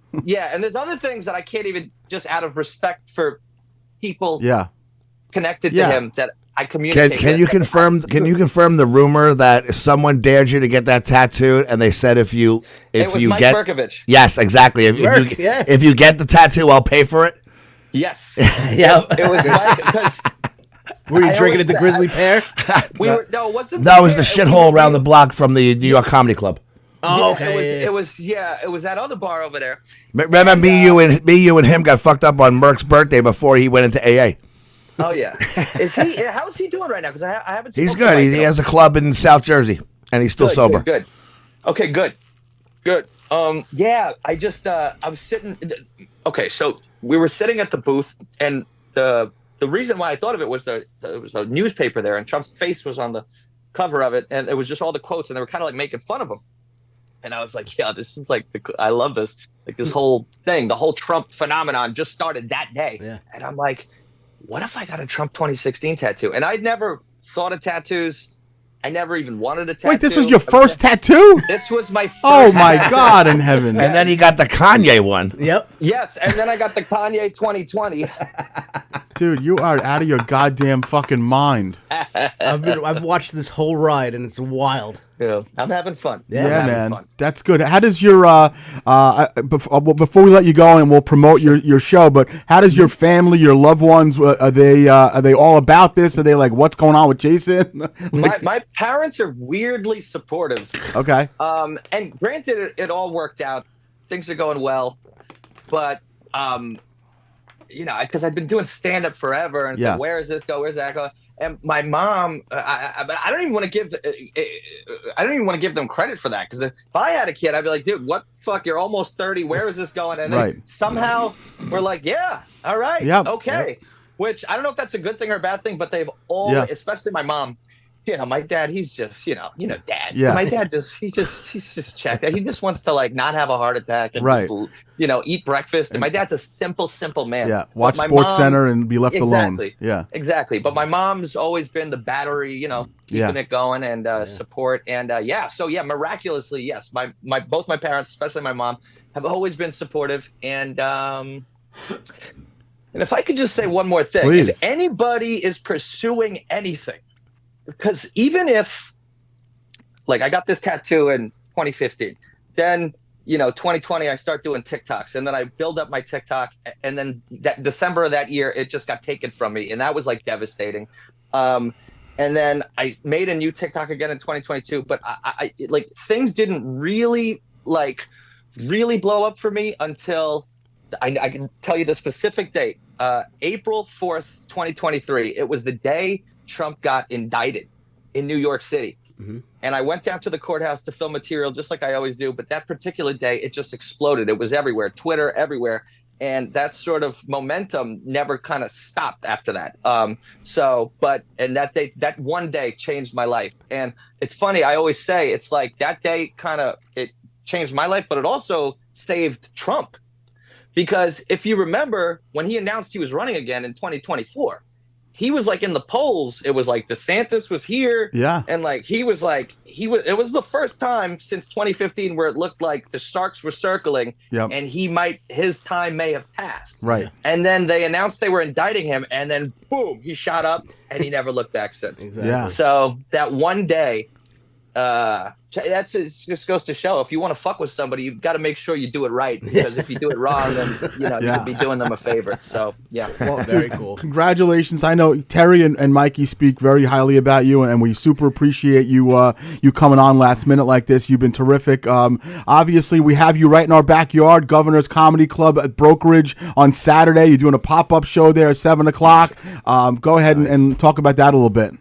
other things that I can't even, just out of respect for people connected to him, that I communicate. Can you confirm? Can you confirm the rumor that someone dared you to get that tattooed, and they said if you Mike get Berkovich. Yes, exactly. If you get the tattoo, I'll pay for it. Yes. Yeah. It was Mike, because were you drinking at the Grizzly Pear? It wasn't. No, it was the shithole around the block from the New York Comedy Club. Oh, okay. It was that other bar over there. Remember, me, you, and him got fucked up on Merck's birthday before he went into AA. Oh yeah, how is he doing right now? Because I haven't. He's good. He has a club in South Jersey, and he's still sober. Good. Okay, good. Yeah, I was sitting. Okay, so we were sitting at the booth, and the reason why I thought of it was there was a newspaper there, and Trump's face was on the cover of it, and it was just all the quotes, and they were kind of like making fun of him. And I was like, yeah, this is like I love this. Like this whole thing, the whole Trump phenomenon just started that day. Yeah. And I'm like, what if I got a Trump 2016 tattoo? And I'd never thought of tattoos. I never even wanted a tattoo. Wait, this was your first tattoo? This was my first Oh, my God in heaven. And then he got the Kanye one. Yep. Yes, and then I got the Kanye 2020. Dude, you are out of your goddamn fucking mind. I've watched this whole ride, and it's wild. Yeah, I'm having fun. Yeah, man. Fun. That's good. How does your before we let you go and we'll promote your show, but how does your family, your loved ones, are they all about this? Are they like, what's going on with Jason? My parents are weirdly supportive. Okay. And granted, it all worked out. Things are going well, but because I've been doing stand up forever, and so where is this go? Where's that go? And my mom, I don't even want to give them credit for that, because if I had a kid, I'd be like, dude, what the fuck? You're almost 30. Where is this going? And then somehow we're like, yeah, all right, okay. Yep. Which I don't know if that's a good thing or a bad thing, but they've all, especially my mom. My dad, he's just, dads. Yeah. My dad he's just checked. He just wants to like not have a heart attack and just, eat breakfast. And my dad's a simple man. Yeah. Watch Sports Center and be left alone. Yeah. Exactly. But my mom's always been the battery, keeping it going and support. And so miraculously, yes, my both my parents, especially my mom, have always been supportive. And if I could just say one more thing, please. If anybody is pursuing anything, because even if, like, I got this tattoo in 2015, then, 2020, I start doing TikToks, and then I build up my TikTok, and then that December of that year, it just got taken from me, and that was, like, devastating. And then I made a new TikTok again in 2022, but I like, things didn't really blow up for me until, I can tell you the specific date, April 4th, 2023. It was the day Trump got indicted in New York City. Mm-hmm. And I went down to the courthouse to film material just like I always do. But that particular day, it just exploded. It was everywhere, Twitter, everywhere. And that sort of momentum never kind of stopped after that. And that one day changed my life. And it's funny, I always say, it's like that day it changed my life, but it also saved Trump. Because if you remember, when he announced he was running again in 2024, he was like in the polls. It was like DeSantis was here. Yeah. And like it was the first time since 2015 where it looked like the sharks were circling and his time may have passed. Right. And then they announced they were indicting him, and then boom, he shot up and he never looked back since. Exactly. Yeah. So that one day, just goes to show, if you want to fuck with somebody, you've got to make sure you do it right, because if you do it wrong, then you could be doing them a favor. So Well, Very dude, cool. Congratulations. I know Terry and Mikey speak very highly about you, and we super appreciate you you coming on last minute like this. You've been terrific. Obviously, we have you right in our backyard, Governor's Comedy Club at Brokerage on Saturday. You're doing a pop-up show there at 7 o'clock. Go ahead and talk about that a little bit.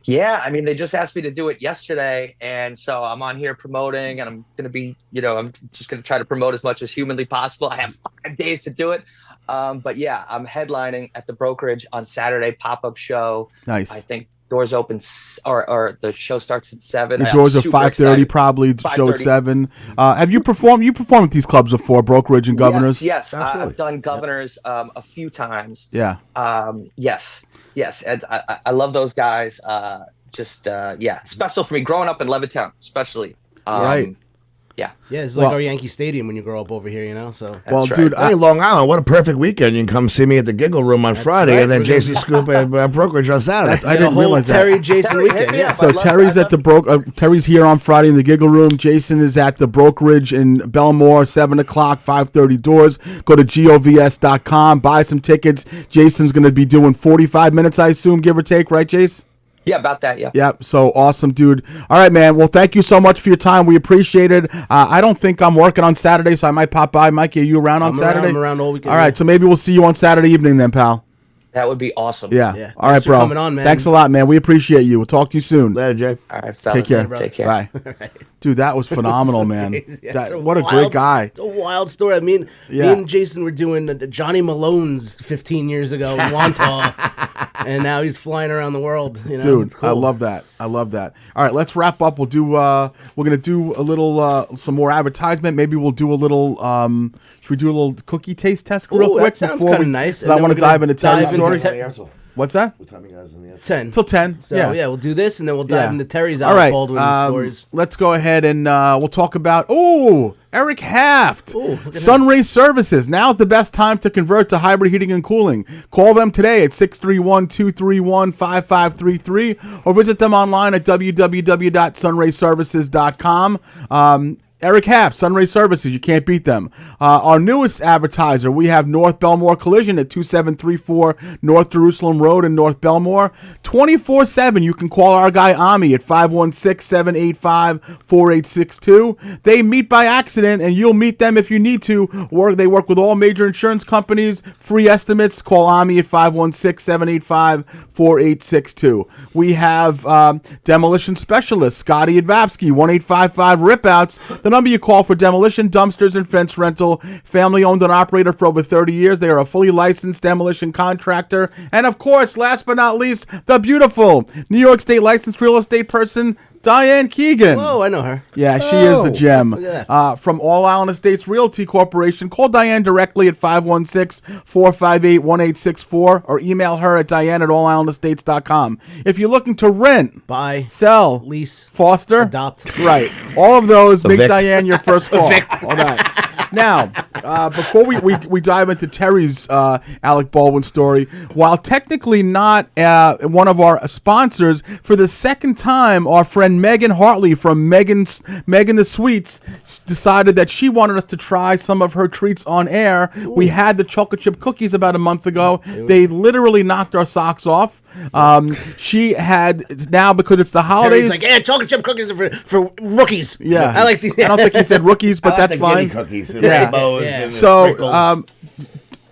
Yeah, I mean, they just asked me to do it yesterday, and so I'm on here promoting, and I'm going to be, I'm just going to try to promote as much as humanly possible. I have 5 days to do it. But yeah, I'm headlining at the Brokerage on Saturday, pop-up show. Nice. I think doors open, or the show starts at 7. The doors are 5:30 probably, the show at 7. Have you performed? You performed at these clubs before, Brokerage and Governors? Yes. I've done Governors a few times. Yeah. Yes, and I love those guys. Special for me growing up in Levittown, especially. Right. Yeah. Yeah, it's like our Yankee Stadium when you grow up over here, So. Well, right. dude, Hey, Long Island, what a perfect weekend. You can come see me at the Giggle Room on Friday, right. and then Jason Scoop at Brokerage on Saturday. I didn't realize that. Terry Jason Terry, hit weekend. me Yeah. up. So Terry's at the Terry's here on Friday in the Giggle Room. Jason is at the Brokerage in Belmore, 7 o'clock, 5:30 doors. Go to govs.com, buy some tickets. Jason's going to be doing 45 minutes, I assume, give or take, right, Jace? Yeah, about that. Yeah. Yep. So awesome, dude. All right, man. Well, thank you so much for your time. We appreciate it. I don't think I'm working on Saturday, so I might pop by. Mikey, are you around on Saturday? I'm around all weekend. All right. So maybe we'll see you on Saturday evening then, pal. That would be awesome. Yeah. Yeah. All right, Thanks for bro. coming on, man. Thanks a lot, man. We appreciate you. We'll talk to you soon. Later, Jay. All right, fellas. Take care. Take care. Bye. Dude, that was phenomenal, man. Yeah, What a great guy. It's a wild story. I mean, me and Jason were doing Johnny Malone's 15 years ago in Wantagh, and now he's flying around the world. Dude, It's cool. I love that. All right, let's wrap up. We'll do. We're gonna do a little, some more advertisement. Maybe we'll do a little. Should we do a little cookie taste test real Ooh, quick that sounds before kinda we? nice. 'Cause And I then want to we're gonna dive into Terry's dive into story. What's that? 10. Till 10. So yeah, we'll do this, and then we'll dive into Terry's All Alec right. Baldwin stories. Let's go ahead and we'll talk about Eric Haft. Ooh, look at Sunray Services. Now's the best time to convert to hybrid heating and cooling. Call them today at 631-231-5533 or visit them online at www.sunrayservices.com. Eric Haft, Sunray Services, you can't beat them. Our newest advertiser, we have North Belmore Collision at 2734 North Jerusalem Road in North Belmore. 24/7, you can call our guy Ami at 516-785-4862. They meet by accident, and you'll meet them if you need to. They work with all major insurance companies. Free estimates, call Ami at 516-785-4862. We have demolition specialist, Scotty Advapsky, 1-855-RIP-OUTS. The number you call for demolition, dumpsters, and fence rental. Family owned and operator for over 30 years. They are a fully licensed demolition contractor. And of course, last but not least, the beautiful New York State licensed real estate person, Diane Keegan. Oh, I know her. Yeah, she is a gem. Look at that. From All Island Estates Realty Corporation. Call Diane directly at 516-458-1864 or email her at diane@allislandestates.com. If you're looking to rent, Buy, sell, lease, foster, adopt. right, all of those, make Evict. Diane your first call. All that. Now, before we dive into Terry's Alec Baldwin story, while technically not one of our sponsors, for the second time, our friend Megan Hartley from Megan the Sweets decided that she wanted us to try some of her treats on air. Ooh. We had the chocolate chip cookies about a month ago. They literally knocked our socks off. She had, now because it's the holidays. Terry's like, yeah, chocolate chip cookies are for rookies. Yeah, I like these. I don't think he said rookies, but that's fine. Cookies and Yeah. rainbows Yeah. and So,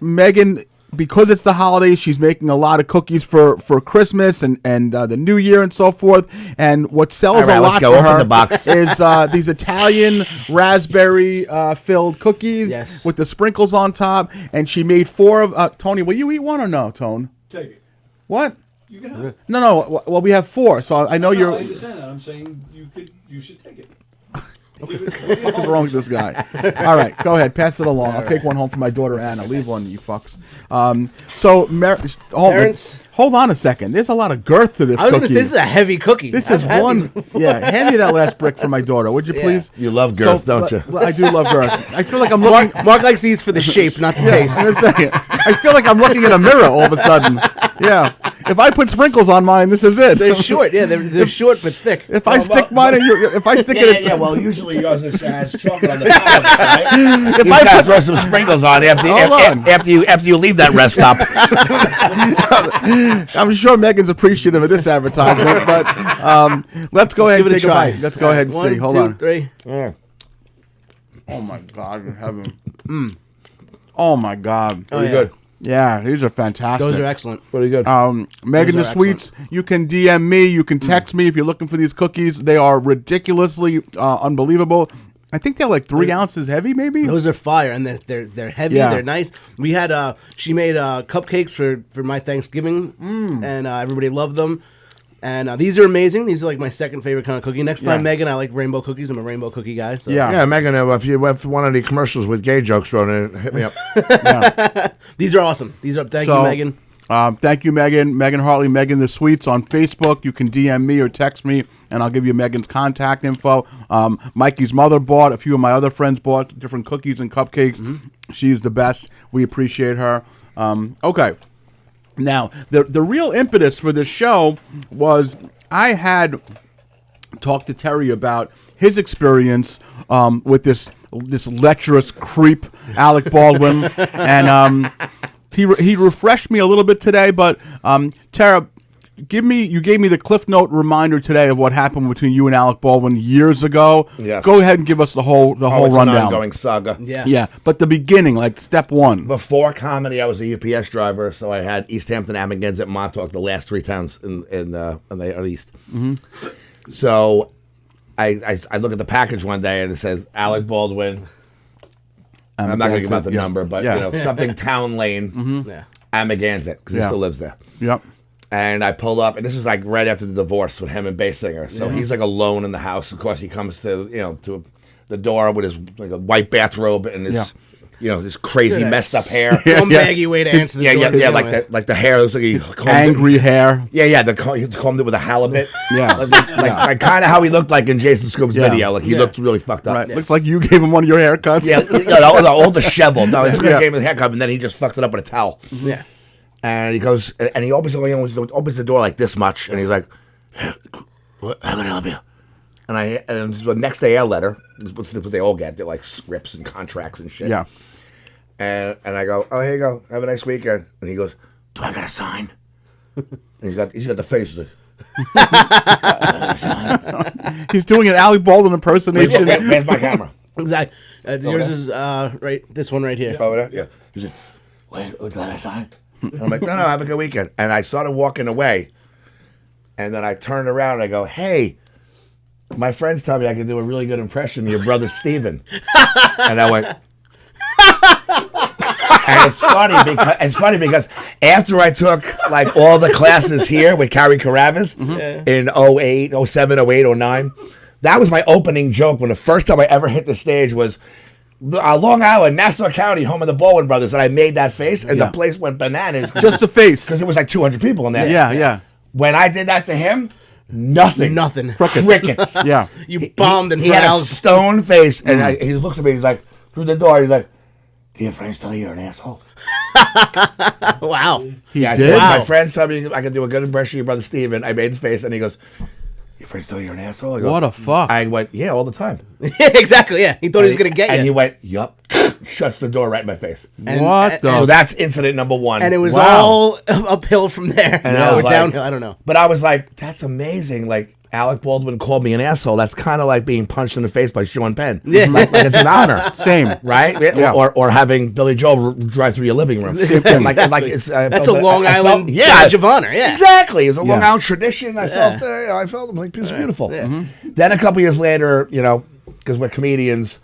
Megan, because it's the holidays, she's making a lot of cookies for Christmas and the New Year and so forth. And what sells All right, a let's lot go. for Open her the box. is these Italian raspberry filled cookies Yes. with the sprinkles on top. And she made 4 of. Tony, will you eat one or no, Tone? Take it. What? You can have it. No. Well, we have 4, so I know you're. I understand that. I'm saying you should take it. What's wrong with this guy? All right, go ahead. Pass it along. I'll take one home for my daughter Anna. Leave one, you fucks. Hold Terrence? Hold on a second. There's a lot of girth to this I was cookie. gonna say this is a heavy cookie. This I've is had one. these before. Yeah, hand me that last brick for my daughter, would you please? You love girth, don't you? I do love girth. I feel like I'm looking. Mark likes these for the shape, not the taste. In a second. I feel like I'm looking in a mirror all of a sudden. Yeah. If I put sprinkles on mine, this is it. They're short. Yeah, they're short but thick. If I stick mine in your, if I stick Yeah, it yeah, in, yeah. Well, usually yours has chocolate on the top of it, right? if You I gotta put, throw some sprinkles on Hold on. after you leave that rest stop. I'm sure Megan's appreciative of this advertisement, but let's go ahead and give it take a a try. bite. Let's go ahead and One, see. Hold 2, on. 3. Yeah. Oh my God, in heaven. Oh my God. Oh, Pretty yeah. good. Yeah, these are fantastic. Those are excellent. Pretty good. Megan the Those are Sweets, you can DM me, you can text me if you're looking for these cookies. They are ridiculously unbelievable. I think they're like 3 ounces heavy, maybe. Those are fire, and they're heavy. Yeah. They're nice. We had she made cupcakes for my Thanksgiving, and everybody loved them. And these are amazing. These are like my second favorite kind of cookie. Next time, Yeah. Megan, I like rainbow cookies. I'm a rainbow cookie guy. So. Yeah. Yeah, Megan, if you have one of the commercials with gay jokes thrown in, hit me up. These are awesome. These are thank you, Megan. Thank you, Megan. Megan Hartley, Megan the Sweets on Facebook. You can DM me or text me, and I'll give you Megan's contact info. Mikey's mother bought. A few of my other friends bought different cookies and cupcakes. She's the best. We appreciate her. Okay. Now, the real impetus for this show was I had talked to Terry about his experience with this lecherous creep, Alec Baldwin, and he refreshed me a little bit today. But Tara, you gave me the Cliff Note reminder today of what happened between you and Alec Baldwin years ago. Yes. Go ahead and give us the whole It's rundown. an ongoing saga. Yeah. Yeah, but the beginning, like step one. Before comedy, I was a UPS driver, so I had East Hampton, Amagansett, Montauk, the last 3 towns in the east. So I look at the package one day and it says Alec Baldwin. I'm not going to give out the number, but something Town Lane, Yeah. Amagansett, because he still lives there. Yep. And I pull up, and this is like right after the divorce with him and Basinger. So he's like alone in the house. Of course, he comes to the door with his like a white bathrobe and his this crazy messed up hair. One baggy way to answer the door. like the hair looks like he combed Angry hair. He combed it with a halibut. Yeah. like kind of how he looked like in Jason Scoop's video. Like he looked really fucked up. Right. Looks like you gave him one of your haircuts. All disheveled. No, he gave him a haircut, and then he just fucked it up with a towel. Yeah. And he goes, and he opens the door like this much, and he's like, "What? How can I help you?" And the next day, a letter. What's what they all get? They're like scripts and contracts and shit. Yeah. And I go, "Oh, here you go. Have a nice weekend." And he goes, "Do I got to sign?" And he's got the face. He's doing an Alec Baldwin impersonation. Where's my camera? Exactly. Yours is right. This one right here. Over there? Yeah. He said, "Wait, do I sign?" And I'm like, no, have a good weekend. And I started walking away. And then I turned around and I go, hey, my friends tell me I can do a really good impression of your brother Steven. And I went, and it's funny because after I took like all the classes here with Carrie Carabas in 08, 07, 08, 09, that was my opening joke when the first time I ever hit the stage was Long Island, Nassau County, home of the Baldwin brothers, and I made that face, and the place went bananas. Just the face. Because it was like 200 people in there. Yeah. When I did that to him, nothing. Crickets. Yeah. You bombed in He front had of a stone face, and he looks at me, he's like, through the door, he's like, do your friends tell you you're an asshole? Wow. He I did? said, Wow. my friends tell me I can do a good impression of your brother Steven. I made the face, and he goes, your friends tell you you're an asshole? I go, What a fuck. I went, yeah, all the time. Exactly. Yeah. He thought he was gonna get And he you. went, yup. Shuts the door right in my face. What the? So that's incident number one. And it was Wow. all uphill from there. And I was like- downhill. I don't know. But I was like, that's amazing. Like, Alec Baldwin called me an asshole. That's kind of like being punched in the face by Sean Penn. Yeah. Like it's an honor. Same. Right? Yeah. Or having Billy Joel drive through your living room. like it's, That's a Long Island badge of honor. Yeah. Exactly. It's a Long Yeah. Island tradition. I felt like it was beautiful. Yeah. Then a couple years later, because we're comedians,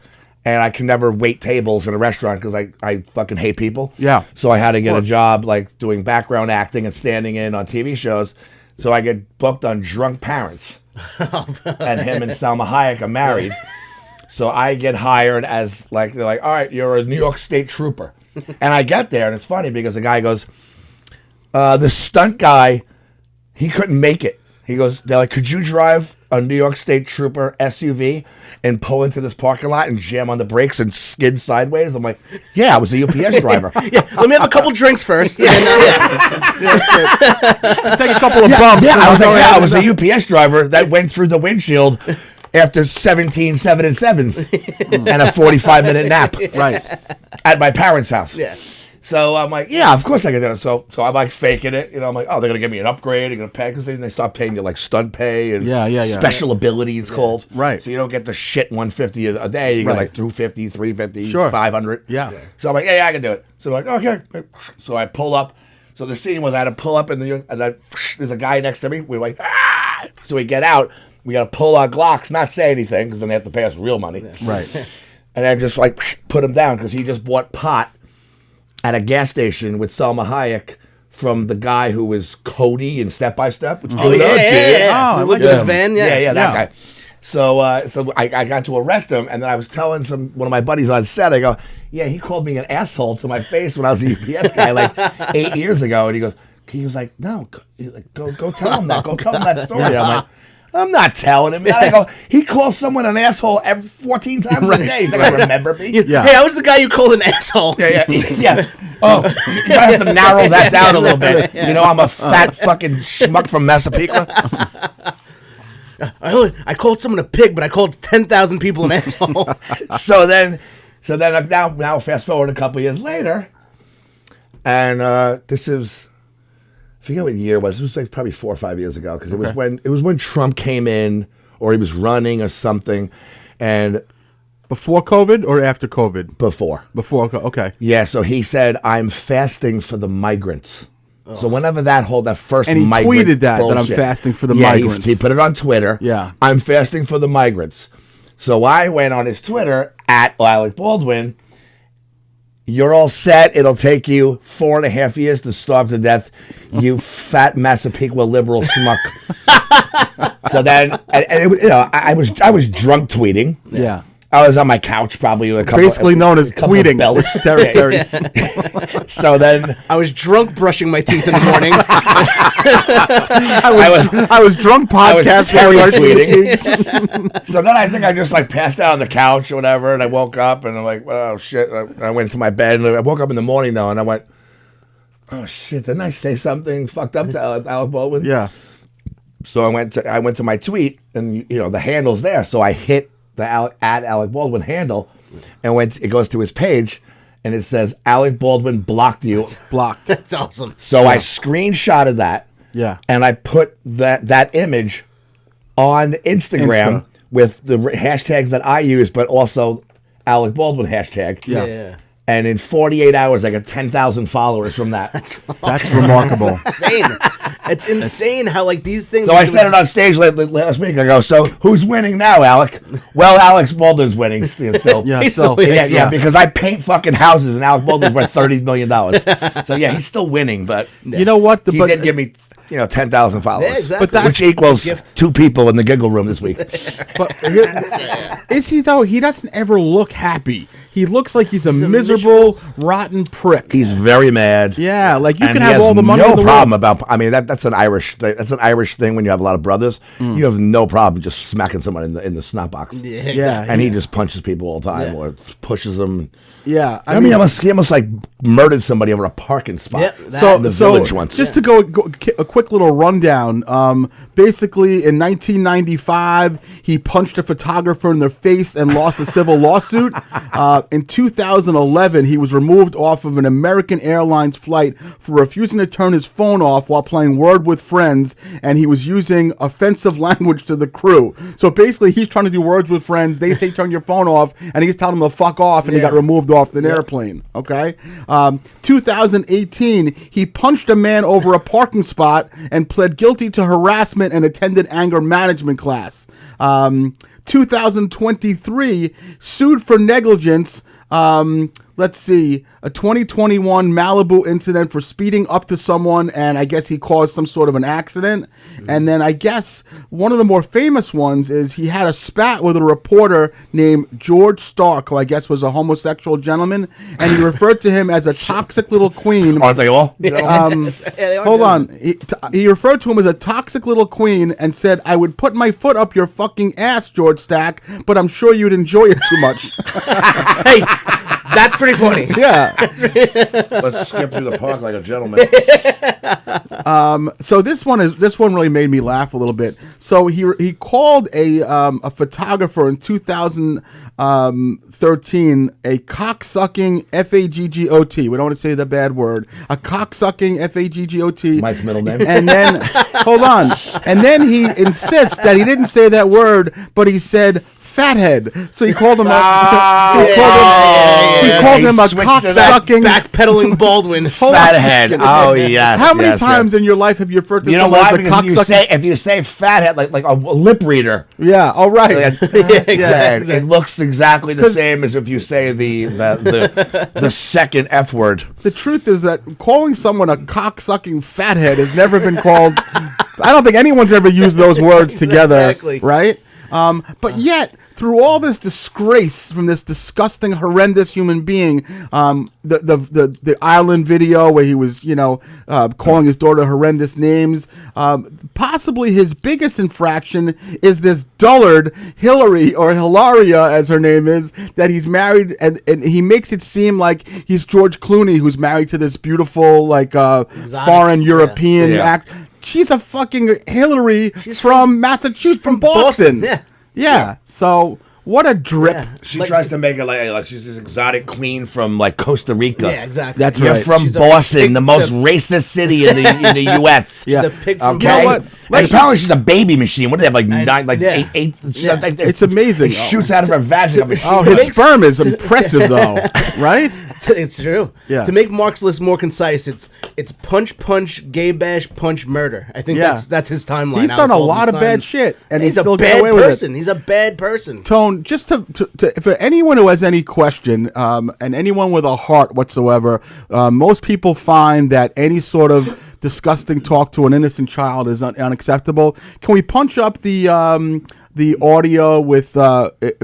and I can never wait tables in a restaurant because I fucking hate people. Yeah. So I had to get a job like doing background acting and standing in on TV shows. So I get booked on Drunk Parents. And him and Salma Hayek are married. So I get hired as they're like, all right, you're a New York State trooper. And I get there, and it's funny because the guy goes, The stunt guy, he couldn't make it. He goes, they're like, could you drive a New York State Trooper SUV and pull into this parking lot and jam on the brakes and skid sideways? I'm like, yeah, I was a UPS driver. Let me have a couple drinks first. Take a couple of bumps. Yeah, I was like, I was a UPS driver that went through the windshield after 17 7 and 7s and a 45-minute nap. Right. At my parents' house. Yeah. So I'm like, yeah, of course I can do it. So I'm like faking it. I'm like, oh, they're going to give me an upgrade. They're going to pay. Because they start paying you like stunt pay and special ability, it's called. Right. So you don't get the shit $150 a day. You get like $250, $350, Sure. $500. Yeah. So I'm like, yeah, I can do it. So they're like, okay. So I pull up. So the scene was I had to pull up and there's a guy next to me. We're like, ah! So we get out. We got to pull our Glocks, not say anything because then they have to pay us real money. Right. And I just like put him down because he just bought pot at a gas station with Salma Hayek from the guy who was Cody in Step by Step. Which Oh, yeah. Oh, I Look like at his van. yeah, that guy. So I got to arrest him, and then I was telling one of my buddies on set, I go, yeah, he called me an asshole to my face when I was a UPS guy like 8 years ago, and he was like, no, go tell him that. Go tell him that story. I'm like, I'm not telling him. I go, he calls someone an asshole 14 times a day. He's like, remember me? Yeah. Hey, I was the guy you called an asshole. Yeah. Oh, you might have to narrow that down a little bit. I'm a fat fucking schmuck from Massapequa. I called someone a pig, but I called 10,000 people an asshole. So then now fast forward a couple years later, and this is, I forget what year it was. It was like probably 4 or 5 years ago because it was when Trump came in or he was running or something, and Before COVID or after COVID? before. Okay. Yeah, so he said, "I'm fasting for the migrants." So whenever that first And he migrant tweeted that I'm bullshit- fasting for the Yeah, migrants. He put it on Twitter. Yeah. I'm fasting for the migrants. So I went on his Twitter at Alec Baldwin. You're all set. It'll take you 4.5 years to starve to death, you fat Massapequa liberal schmuck. So then, I was drunk tweeting. Yeah. I was on my couch, probably with a couple. Basically known as a couple of tweeting belts. territory. So then I was drunk brushing my teeth in the morning. I was drunk podcasting. Terry Martin tweeting. Keegs. So then I think I just like passed out on the couch or whatever, and I woke up and I'm like, oh shit. I went to my bed and I woke up in the morning though, and I went, oh shit, didn't I say something fucked up to Alec Baldwin? Yeah. So I went to my tweet, and the handle's there. So I hit the at Alec Baldwin handle, and it goes to his page, and it says Alec Baldwin blocked you. Blocked. That's awesome. So I screenshotted that. Yeah. And I put that image on Instagram with the hashtags that I use, but also Alec Baldwin hashtag. Yeah. And in 48 hours, I got 10,000 followers from that. That's remarkable. Insane. It's insane how like these things. So I said it on stage last week. I go, so who's winning now, Alec? Well, Alex Baldwin's winning still. Yeah, He's so still winning. Yeah, because I paint fucking houses, and Alec Baldwin's worth $30 million. So yeah, he's still winning, but You know what? he did give me 10,000 followers, Yeah, exactly. But that's which equals gift. 2 people in the giggle room this week. But is he though? He doesn't ever look happy. He looks like he's a miserable, rotten prick. He's very mad. Yeah, like you And can he have has all the money no in the problem world. about. I mean, that's an Irish thing. That's an Irish thing when you have a lot of brothers. You have no problem just smacking someone in the snot box. Yeah, Yeah, exactly. And he just punches people all the time or pushes them. Yeah, I mean, he almost like murdered somebody over a parking spot. Yep, In the village once. Just to go a quick little rundown. Basically, in 1995, he punched a photographer in the face and lost a civil lawsuit. In 2011, he was removed off of an American Airlines flight for refusing to turn his phone off while playing Word with Friends, and he was using offensive language to the crew. So basically, he's trying to do Words with Friends. They say turn your phone off, and he's telling them to fuck off, and he got removed off the airplane. Okay. 2018, he punched a man over a parking spot and pled guilty to harassment and attended anger management class. 2023, sued for negligence. let's see, a 2021 Malibu incident for speeding up to someone, and I guess he caused some sort of an accident. And then I guess one of the more famous ones is he had a spat with a reporter named George Stark, who I guess was a homosexual gentleman, and he referred to him as a toxic little queen. Aren't they all? Hold on. He referred to him as a toxic little queen and said, "I would put my foot up your fucking ass, George Stack, but I'm sure you'd enjoy it too much." Hey, that's pretty funny. Yeah. Let's skip through the park like a gentleman. So this one really made me laugh a little bit. So he called a photographer in 2013 a cocksucking FAGGOT. We don't want to say the bad word. A cocksucking FAGGOT. Mike's middle name. And then hold on. And then he insists that he didn't say that word, but he said fathead. So he called him he called him a cock-sucking backpedaling Baldwin. Fathead. Oh yes. How many times in your life have you referred to someone as a cock-sucking? If you say fathead, like a lip reader. Yeah. All right. It looks exactly the same as if you say the second F word. The truth is that calling someone a cock-sucking fathead has never been called. I don't think anyone's ever used those words together. Exactly. Right? But yet, through all this disgrace from this disgusting, horrendous human being, the Ireland video where he was, calling his daughter horrendous names, possibly his biggest infraction is this dullard, Hillary, or Hilaria, as her name is, that he's married, and he makes it seem like he's George Clooney, who's married to this beautiful, foreign European act. She's a fucking Hillary from Massachusetts, from Boston. Yeah. So what a drip. Yeah. She tries to make it like she's this exotic queen from Costa Rica. Yeah, exactly. That's You're right. from She's Boston, the most racist city in the U.S. She's a pig from Okay. You know what? And apparently she's a baby machine. What do they have? Like eight. It's amazing. It shoots out of her vagina. His sperm is impressive, though, right? It's true. Yeah. To make Mark's list more concise, it's punch, gay bash, punch, murder. I think that's his timeline. He's done a lot of bad shit, and he's a still bad getting away with it. person. He's a bad person. Tone, just to for anyone who has any question, and anyone with a heart whatsoever, most people find that any sort of disgusting talk to an innocent child is unacceptable. Can we punch up the audio with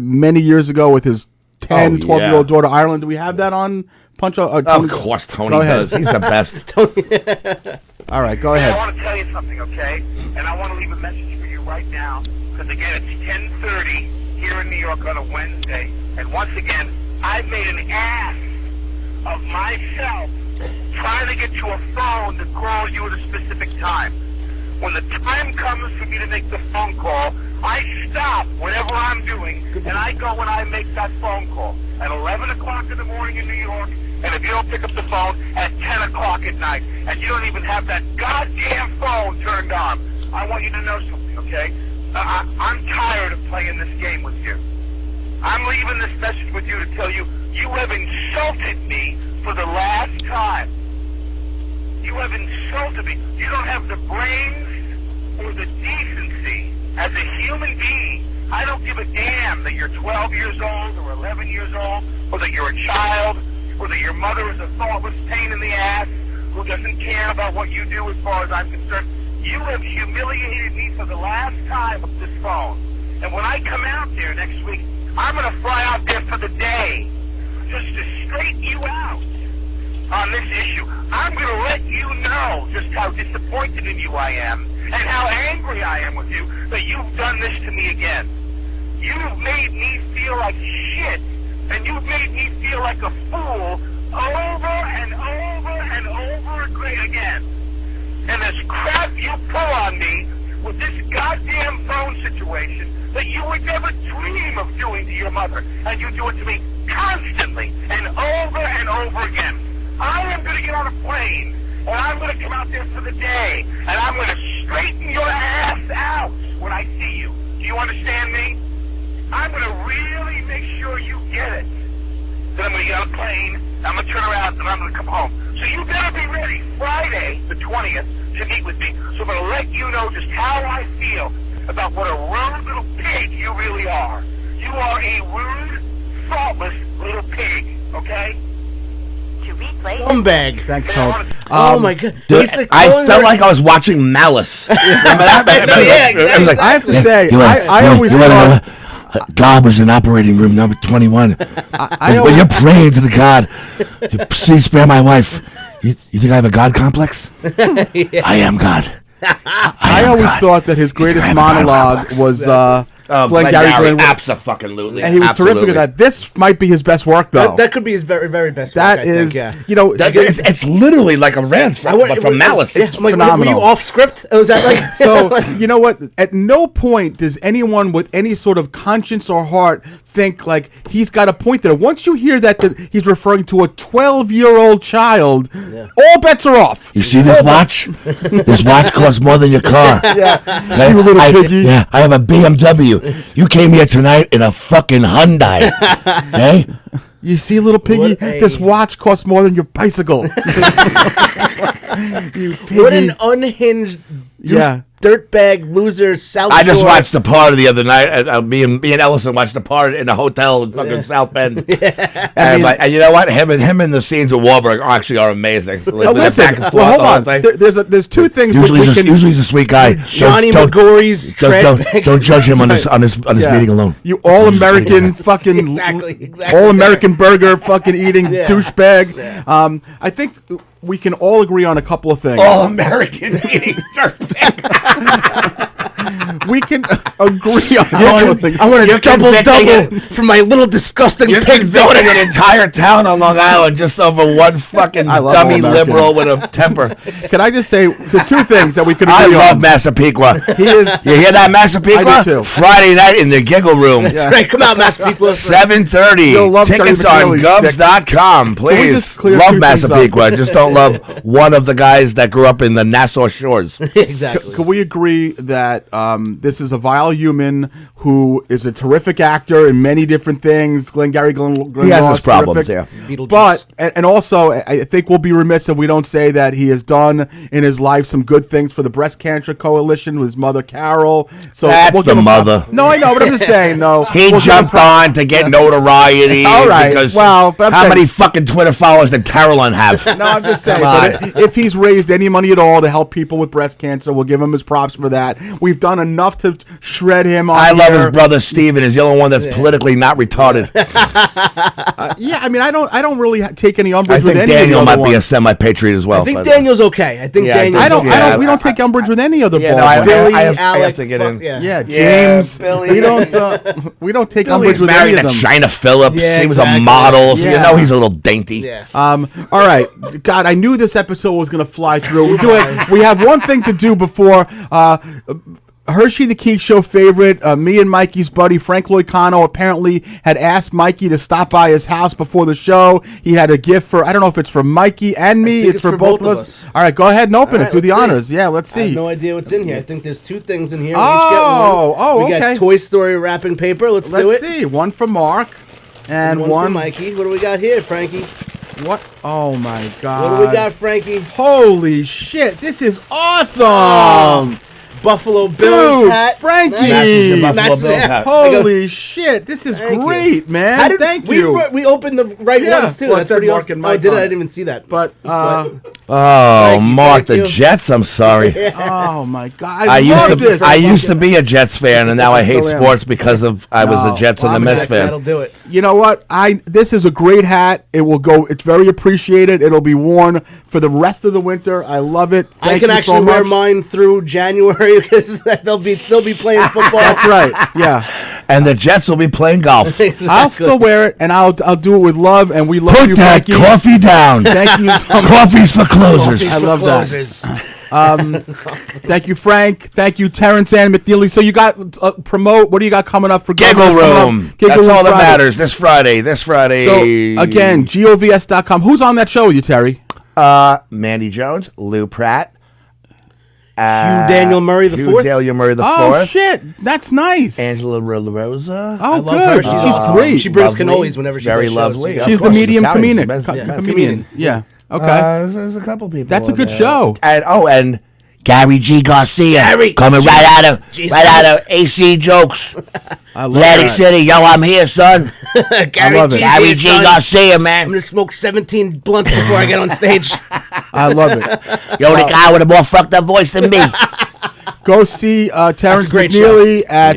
many years ago with his 10, 12-year-old daughter, Ireland? Do we have that on punch up? Of course, Tony does. He's the best. All right, go ahead. I want to tell you something, okay? And I want to leave a message for you right now, because again, it's 10:30 here in New York on a Wednesday, and once again, I made an ass of myself trying to get you a phone to call you at a specific time. When the time comes for me to make the phone call, I stop whatever I'm doing, and I go when I make that phone call. At 11 o'clock in the morning in New York, and if you don't pick up the phone, at 10 o'clock at night, and you don't even have that goddamn phone turned on. I want you to know something, okay? I'm tired of playing this game with you. I'm leaving this message with you to tell you, you have insulted me for the last time. You have insulted me. You don't have the brains or the decency as a human being. I don't give a damn that you're 12 years old or 11 years old, or that you're a child, or that your mother is a thoughtless pain in the ass who doesn't care about what you do as far as I'm concerned. You have humiliated me for the last time with this phone. And when I come out there next week, I'm going to fly out there for the day just to straighten you out on this issue. I'm going to let you know just how disappointed in you I am and how angry I am with you that you've done this to me again. You've made me feel like shit, and you've made me feel like a fool over and over and over again. And this crap you pull on me with this goddamn phone situation that you would never dream of doing to your mother, and you do it to me constantly and over again. I am going to get on a plane, and I'm going to come out there for the day, and I'm going to straighten your ass out when I see you. Do you understand me? I'm going to really make sure you get it. Then I'm going to get on a plane, I'm going to turn around, and I'm going to come home. So you better be ready Friday, the 20th, to meet with me. So I'm going to let you know just how I feel about what a rude little pig you really are. You are a rude, thoughtless little pig, okay? Scumbag. Thanks, Tone. Oh my god. Dude, I felt like I was watching Malice. Remember that? exactly. I have to say, You wanna- I always you wanna know thought. what? God was in operating room number 21. When you're praying to the God, please spare my wife. You think I have a God complex? I am God. I always thought that his greatest monologue was Glenn. Abso-fucking-lutely. And he was terrific at that. This might be his best work, though. That could be his very, very best That work, is, I think, you know, it's literally like a rant from Malice. It's I'm like, phenomenal. were you off script? Was that like So, you know what? At no point does anyone with any sort of conscience or heart think like he's got a point there. Once you hear that he's referring to a 12-year-old child, all bets are off. You see this watch? This watch costs more than your car. Yeah. You little piggy. Yeah, I have a BMW. You came here tonight in a fucking Hyundai. Hey? You see, little piggy, this watch costs more than your bicycle. You piggy. What an unhinged dirtbag loser South I just Shore. watched The Part the other night. Me and Ellison watched The Part in a hotel in fucking South Bend. And you know what? Him and the scenes with Wahlberg actually are amazing. Now listen, hold on. There's two things. Usually he's a sweet guy. Johnny McGorry's don't judge him on this meeting alone. You all-American fucking exactly all-American burger fucking eating douchebag. I think we can all agree on a couple of things. All-American eating dirtbag. We can agree on a couple of things. I want a double for my little disgusting You're pig convicting an entire town on Long Island just over one fucking dummy liberal with a temper. Can I just say, there's two things that we could I agree love on. Massapequa. He is. You hear that, Massapequa? I do too. Friday night in the Giggle Room. That's right. Come out, Massapequa. 7:30. You'll love Tickets Terry on McNeely's Govs.com. we Please. just clear Love two things up? Massapequa. Just don't love one of the guys that grew up in the Nassau Shores. Exactly. Could we agree that this is a vile human who is a terrific actor in many different things? Glengarry Glen He has Ross, his problems, terrific. Beetlejuice. But and also, I think we'll be remiss if we don't say that he has done in his life some good things for the Breast Cancer Coalition with his mother Carol. So That's we'll the give him mother. No, I know, but I'm just saying though. He jumped on to get notoriety. All right. Because Well, but I'm how saying- many fucking Twitter followers did Caroline have? No, I'm just saying. Come But if he's raised any money at all to help people with breast cancer, we'll give him his props for that. We've done enough to shred him on I love here. his brother Steven. Is the only one that's politically not retarded. Yeah, I mean, I don't really take any I umbrage with think any Daniel of the might other be a ones. semi-patriot as well. I think but- Daniel's okay. I think Yeah, Daniel's I don't. okay. We don't take umbrage with any other Yeah, ball. no, I Billy, have Alec, to get fuck, in. yeah. James. Billy. We don't take Billy's umbrage with married any of to them. China Phillips. Yeah, He was a exactly. model, so you Yeah. know he's a little dainty. Yeah. All right, God, I knew this episode was going to fly through. We have one thing to do before Herschy the Keegs Show favorite, me and Mikey's buddy Frank Loicano apparently had asked Mikey to stop by his house before the show. He had a gift for, I don't know if it's for Mikey and me. think It's for both of us. us. All right, go ahead and open All it. right, Do the let's see. honors. Yeah, let's I have see. no idea what's in here. I think there's two things in here. Oh, we each get one. oh, We okay. got Toy Story wrapping paper. Let's do Let's it. see. One for Mark and one for Mikey. What do we got here, Frankie? What? Oh my God. What do we got, Frankie? Holy shit! This is awesome. Buffalo Bills Dude, hat. Frankie! Matches your Buffalo Matches the Bills hat. hat. Holy shit! This is Thank you. great, man. How did- Thank we, you. We opened the right Yeah, ones too. well, it That's said pretty Mark awesome. and Mike Oh, did on I it. didn't even see that. But Oh, Mark, thank the you. Jets. I'm sorry. oh my God, I love used to this. I used to be a Jets fan, and now I hate still am. sports because of I was No, a Jets and the I'm Mets That'll fan. do it. You know what? This is a great hat. It will go. It's very appreciated. It'll be worn for the rest of the winter. I love it. I Thank can you actually so wear much. mine through January because they'll be playing football. That's right. Yeah, And the Jets will be playing golf. I'll still wear it, and I'll do it with love. And we love Put you, that Frankie. coffee down. Thank you so much. Coffee's for closers. I love that. Closers. Thank you, Frank. Thank you, Terrence and McNeely. So you got promote. What do you got coming up for Giggle Governors coming up? Room. Giggle That's Room all that Friday. matters. This Friday. So again, govs.com. Who's on that show with you, Terry? Mandy Jones, Lou Pratt, Hugh Daniel Murray the Hugh fourth. Daniel Murray the Oh fourth, shit, that's nice. Angela Rosa. Oh, I love good. her. She's great. She brings Lovely. cannolis whenever she Very does shows. lovely. Yeah. Of She's the course, medium Italian. comedian. Yeah. Comedian. Yeah. Okay. There's a couple people. That's a on good there. show. And Gary G. Garcia, coming right out of AC Jokes, Atlantic City. Yo, I'm here, son. Gary G. Garcia, man. I'm gonna smoke 17 blunts before I get on stage. I love it. Yo, the guy with a more fucked up voice than me. Go see Terrence McNeely at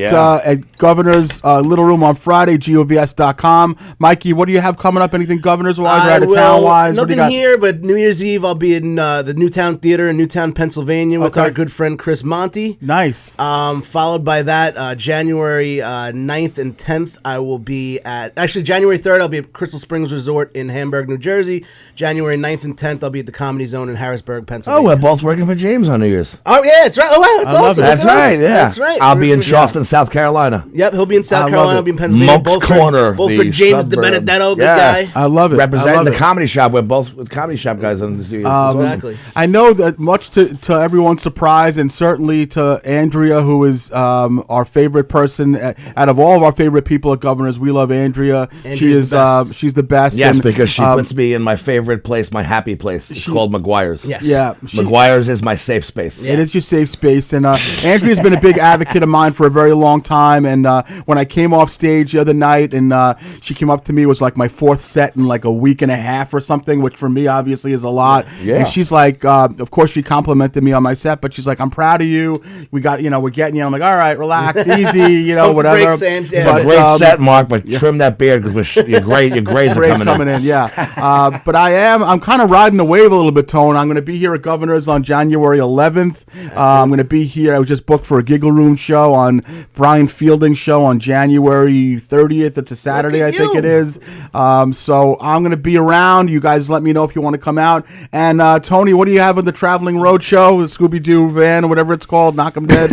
Governor's Little Room on Friday, govs.com. Mikey, what do you have coming up? Anything Governors-wise or out-of-town-wise? Nothing here, but New Year's Eve I'll be in the Newtown Theater in Newtown, Pennsylvania with our good friend Chris Monty. Nice. Followed by that, January 9th and 10th, I will be January 3rd, I'll be at Crystal Springs Resort in Hamburg, New Jersey. January 9th and 10th, I'll be at the Comedy Zone in Harrisburg, Pennsylvania. Oh, we're both working for James on New Year's. Oh, yeah, that's right. Oh, wow, that's awesome. That's right, yeah. That's right. I'll be in Charleston, South Carolina. Yep, he'll be in South Carolina. I'll be in Pennsylvania. Monk's Corner. Both for James DiBenedetto, good guy. I love it. Representing the comedy shop. We're both with comedy shop guys on this. Exactly. I know that much to everyone's surprise, and certainly to Andrea, who is our favorite person out of all of our favorite people at Governors. We love Andrea. She's the best. Yes, because she puts me in my favorite place, my happy place. It's called McGuire's. Yes. Yeah. McGuire's is my safe space. It is your safe space, and Andrea's been a big advocate of mine for a very long time. And when I came off stage the other night, and she came up to me, it was like my fourth set in like a week and a half or something, which for me obviously is a lot. Yeah. And she's like, of course she complimented me on my set, but she's like, I'm proud of you. We're getting you. I'm like, all right, relax, easy, whatever. It's a great set, Mark, but trim that beard because you're great. Your grades are coming in. Yeah. But I'm kind of riding the wave a little bit, Tone. I'm going to be here at Governor's on January 11th. I'm going to be here. I was just booked for a Giggle Room show on Brian Fielding's show on January 30th. It's a Saturday, I think it is. So I'm going to be around. You guys let me know if you want to come out. And Tony, what do you have with the Traveling Road Show, the Scooby-Doo van, or whatever it's called, Knock 'em Dead?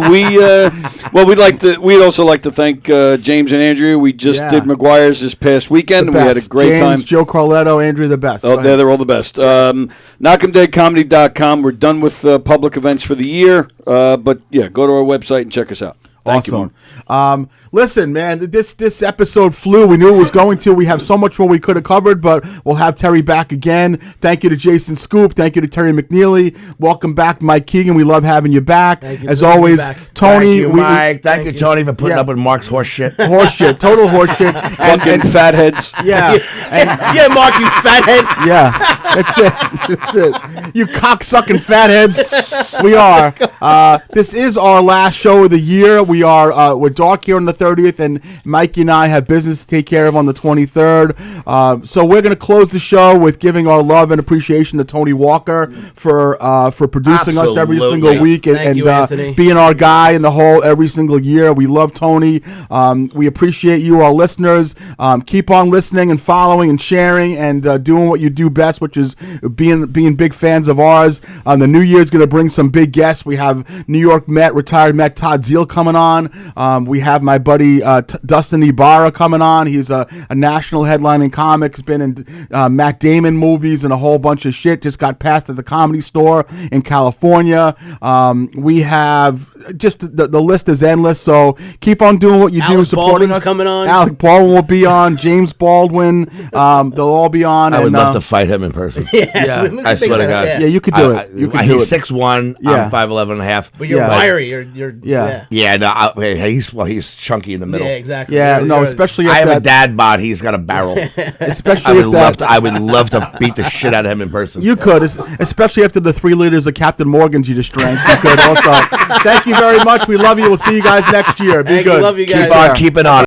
We'd also like to thank James and Andrea. We just did McGuire's this past weekend, and we had a great time. Joe Carletto, Andrea, the best. Oh, they're all the best. Knock'emDeadComedy.com. We're done with public events for the year, but yeah, go to our website and check us out. Thank you, Mark. Listen, man, this episode flew. We knew it was going to. We have so much more we could have covered, but we'll have Terry back again. Thank you to Jason Scoop. Thank you to Terry McNeely. Welcome back, Mike Keegan. We love having you back. As always, Tony. Thank you, Mike. Thank you, Tony, for putting up with Mark's horse shit. Total horse shit. Fucking fatheads. Yeah. Yeah, Mark, you fathead. Yeah, that's it. You cocksucking fatheads. We are. This is our last show of the year. We're dark here on the 30th, and Mikey and I have business to take care of on the 23rd. So we're going to close the show with giving our love and appreciation to Tony Walker for producing us every single week and being our guy in the hole every single year. We love Tony. We appreciate you, our listeners. Keep on listening and following and sharing and doing what you do best, which is being big fans of ours. The new year is going to bring some big guests. We have New York retired Met Todd Zeal coming on. We have my buddy Dustin Ibarra coming on. He's a national headlining comic. He's been in Matt Damon movies and a whole bunch of shit. Just got passed at the Comedy Store in California. We have just the list is endless. So keep on doing what you do, supporting us. Coming on. Alec Baldwin will be on. James Baldwin. They'll all be on. I would love to fight him in person. I swear to God. Yeah, you could do it. He's 6'1". I'm 5'11 and a half. But you're wiry. You're no, he's chunky in the middle. Yeah, exactly. Yeah, especially if I have a dad bod. He's got a barrel. Especially I would love to beat the shit out of him in person. You could, especially after the 3 liters of Captain Morgan's you just drank. You could also. Thank you very much. We love you. We'll see you guys next year. Be good. Love you guys. Keep on keeping on.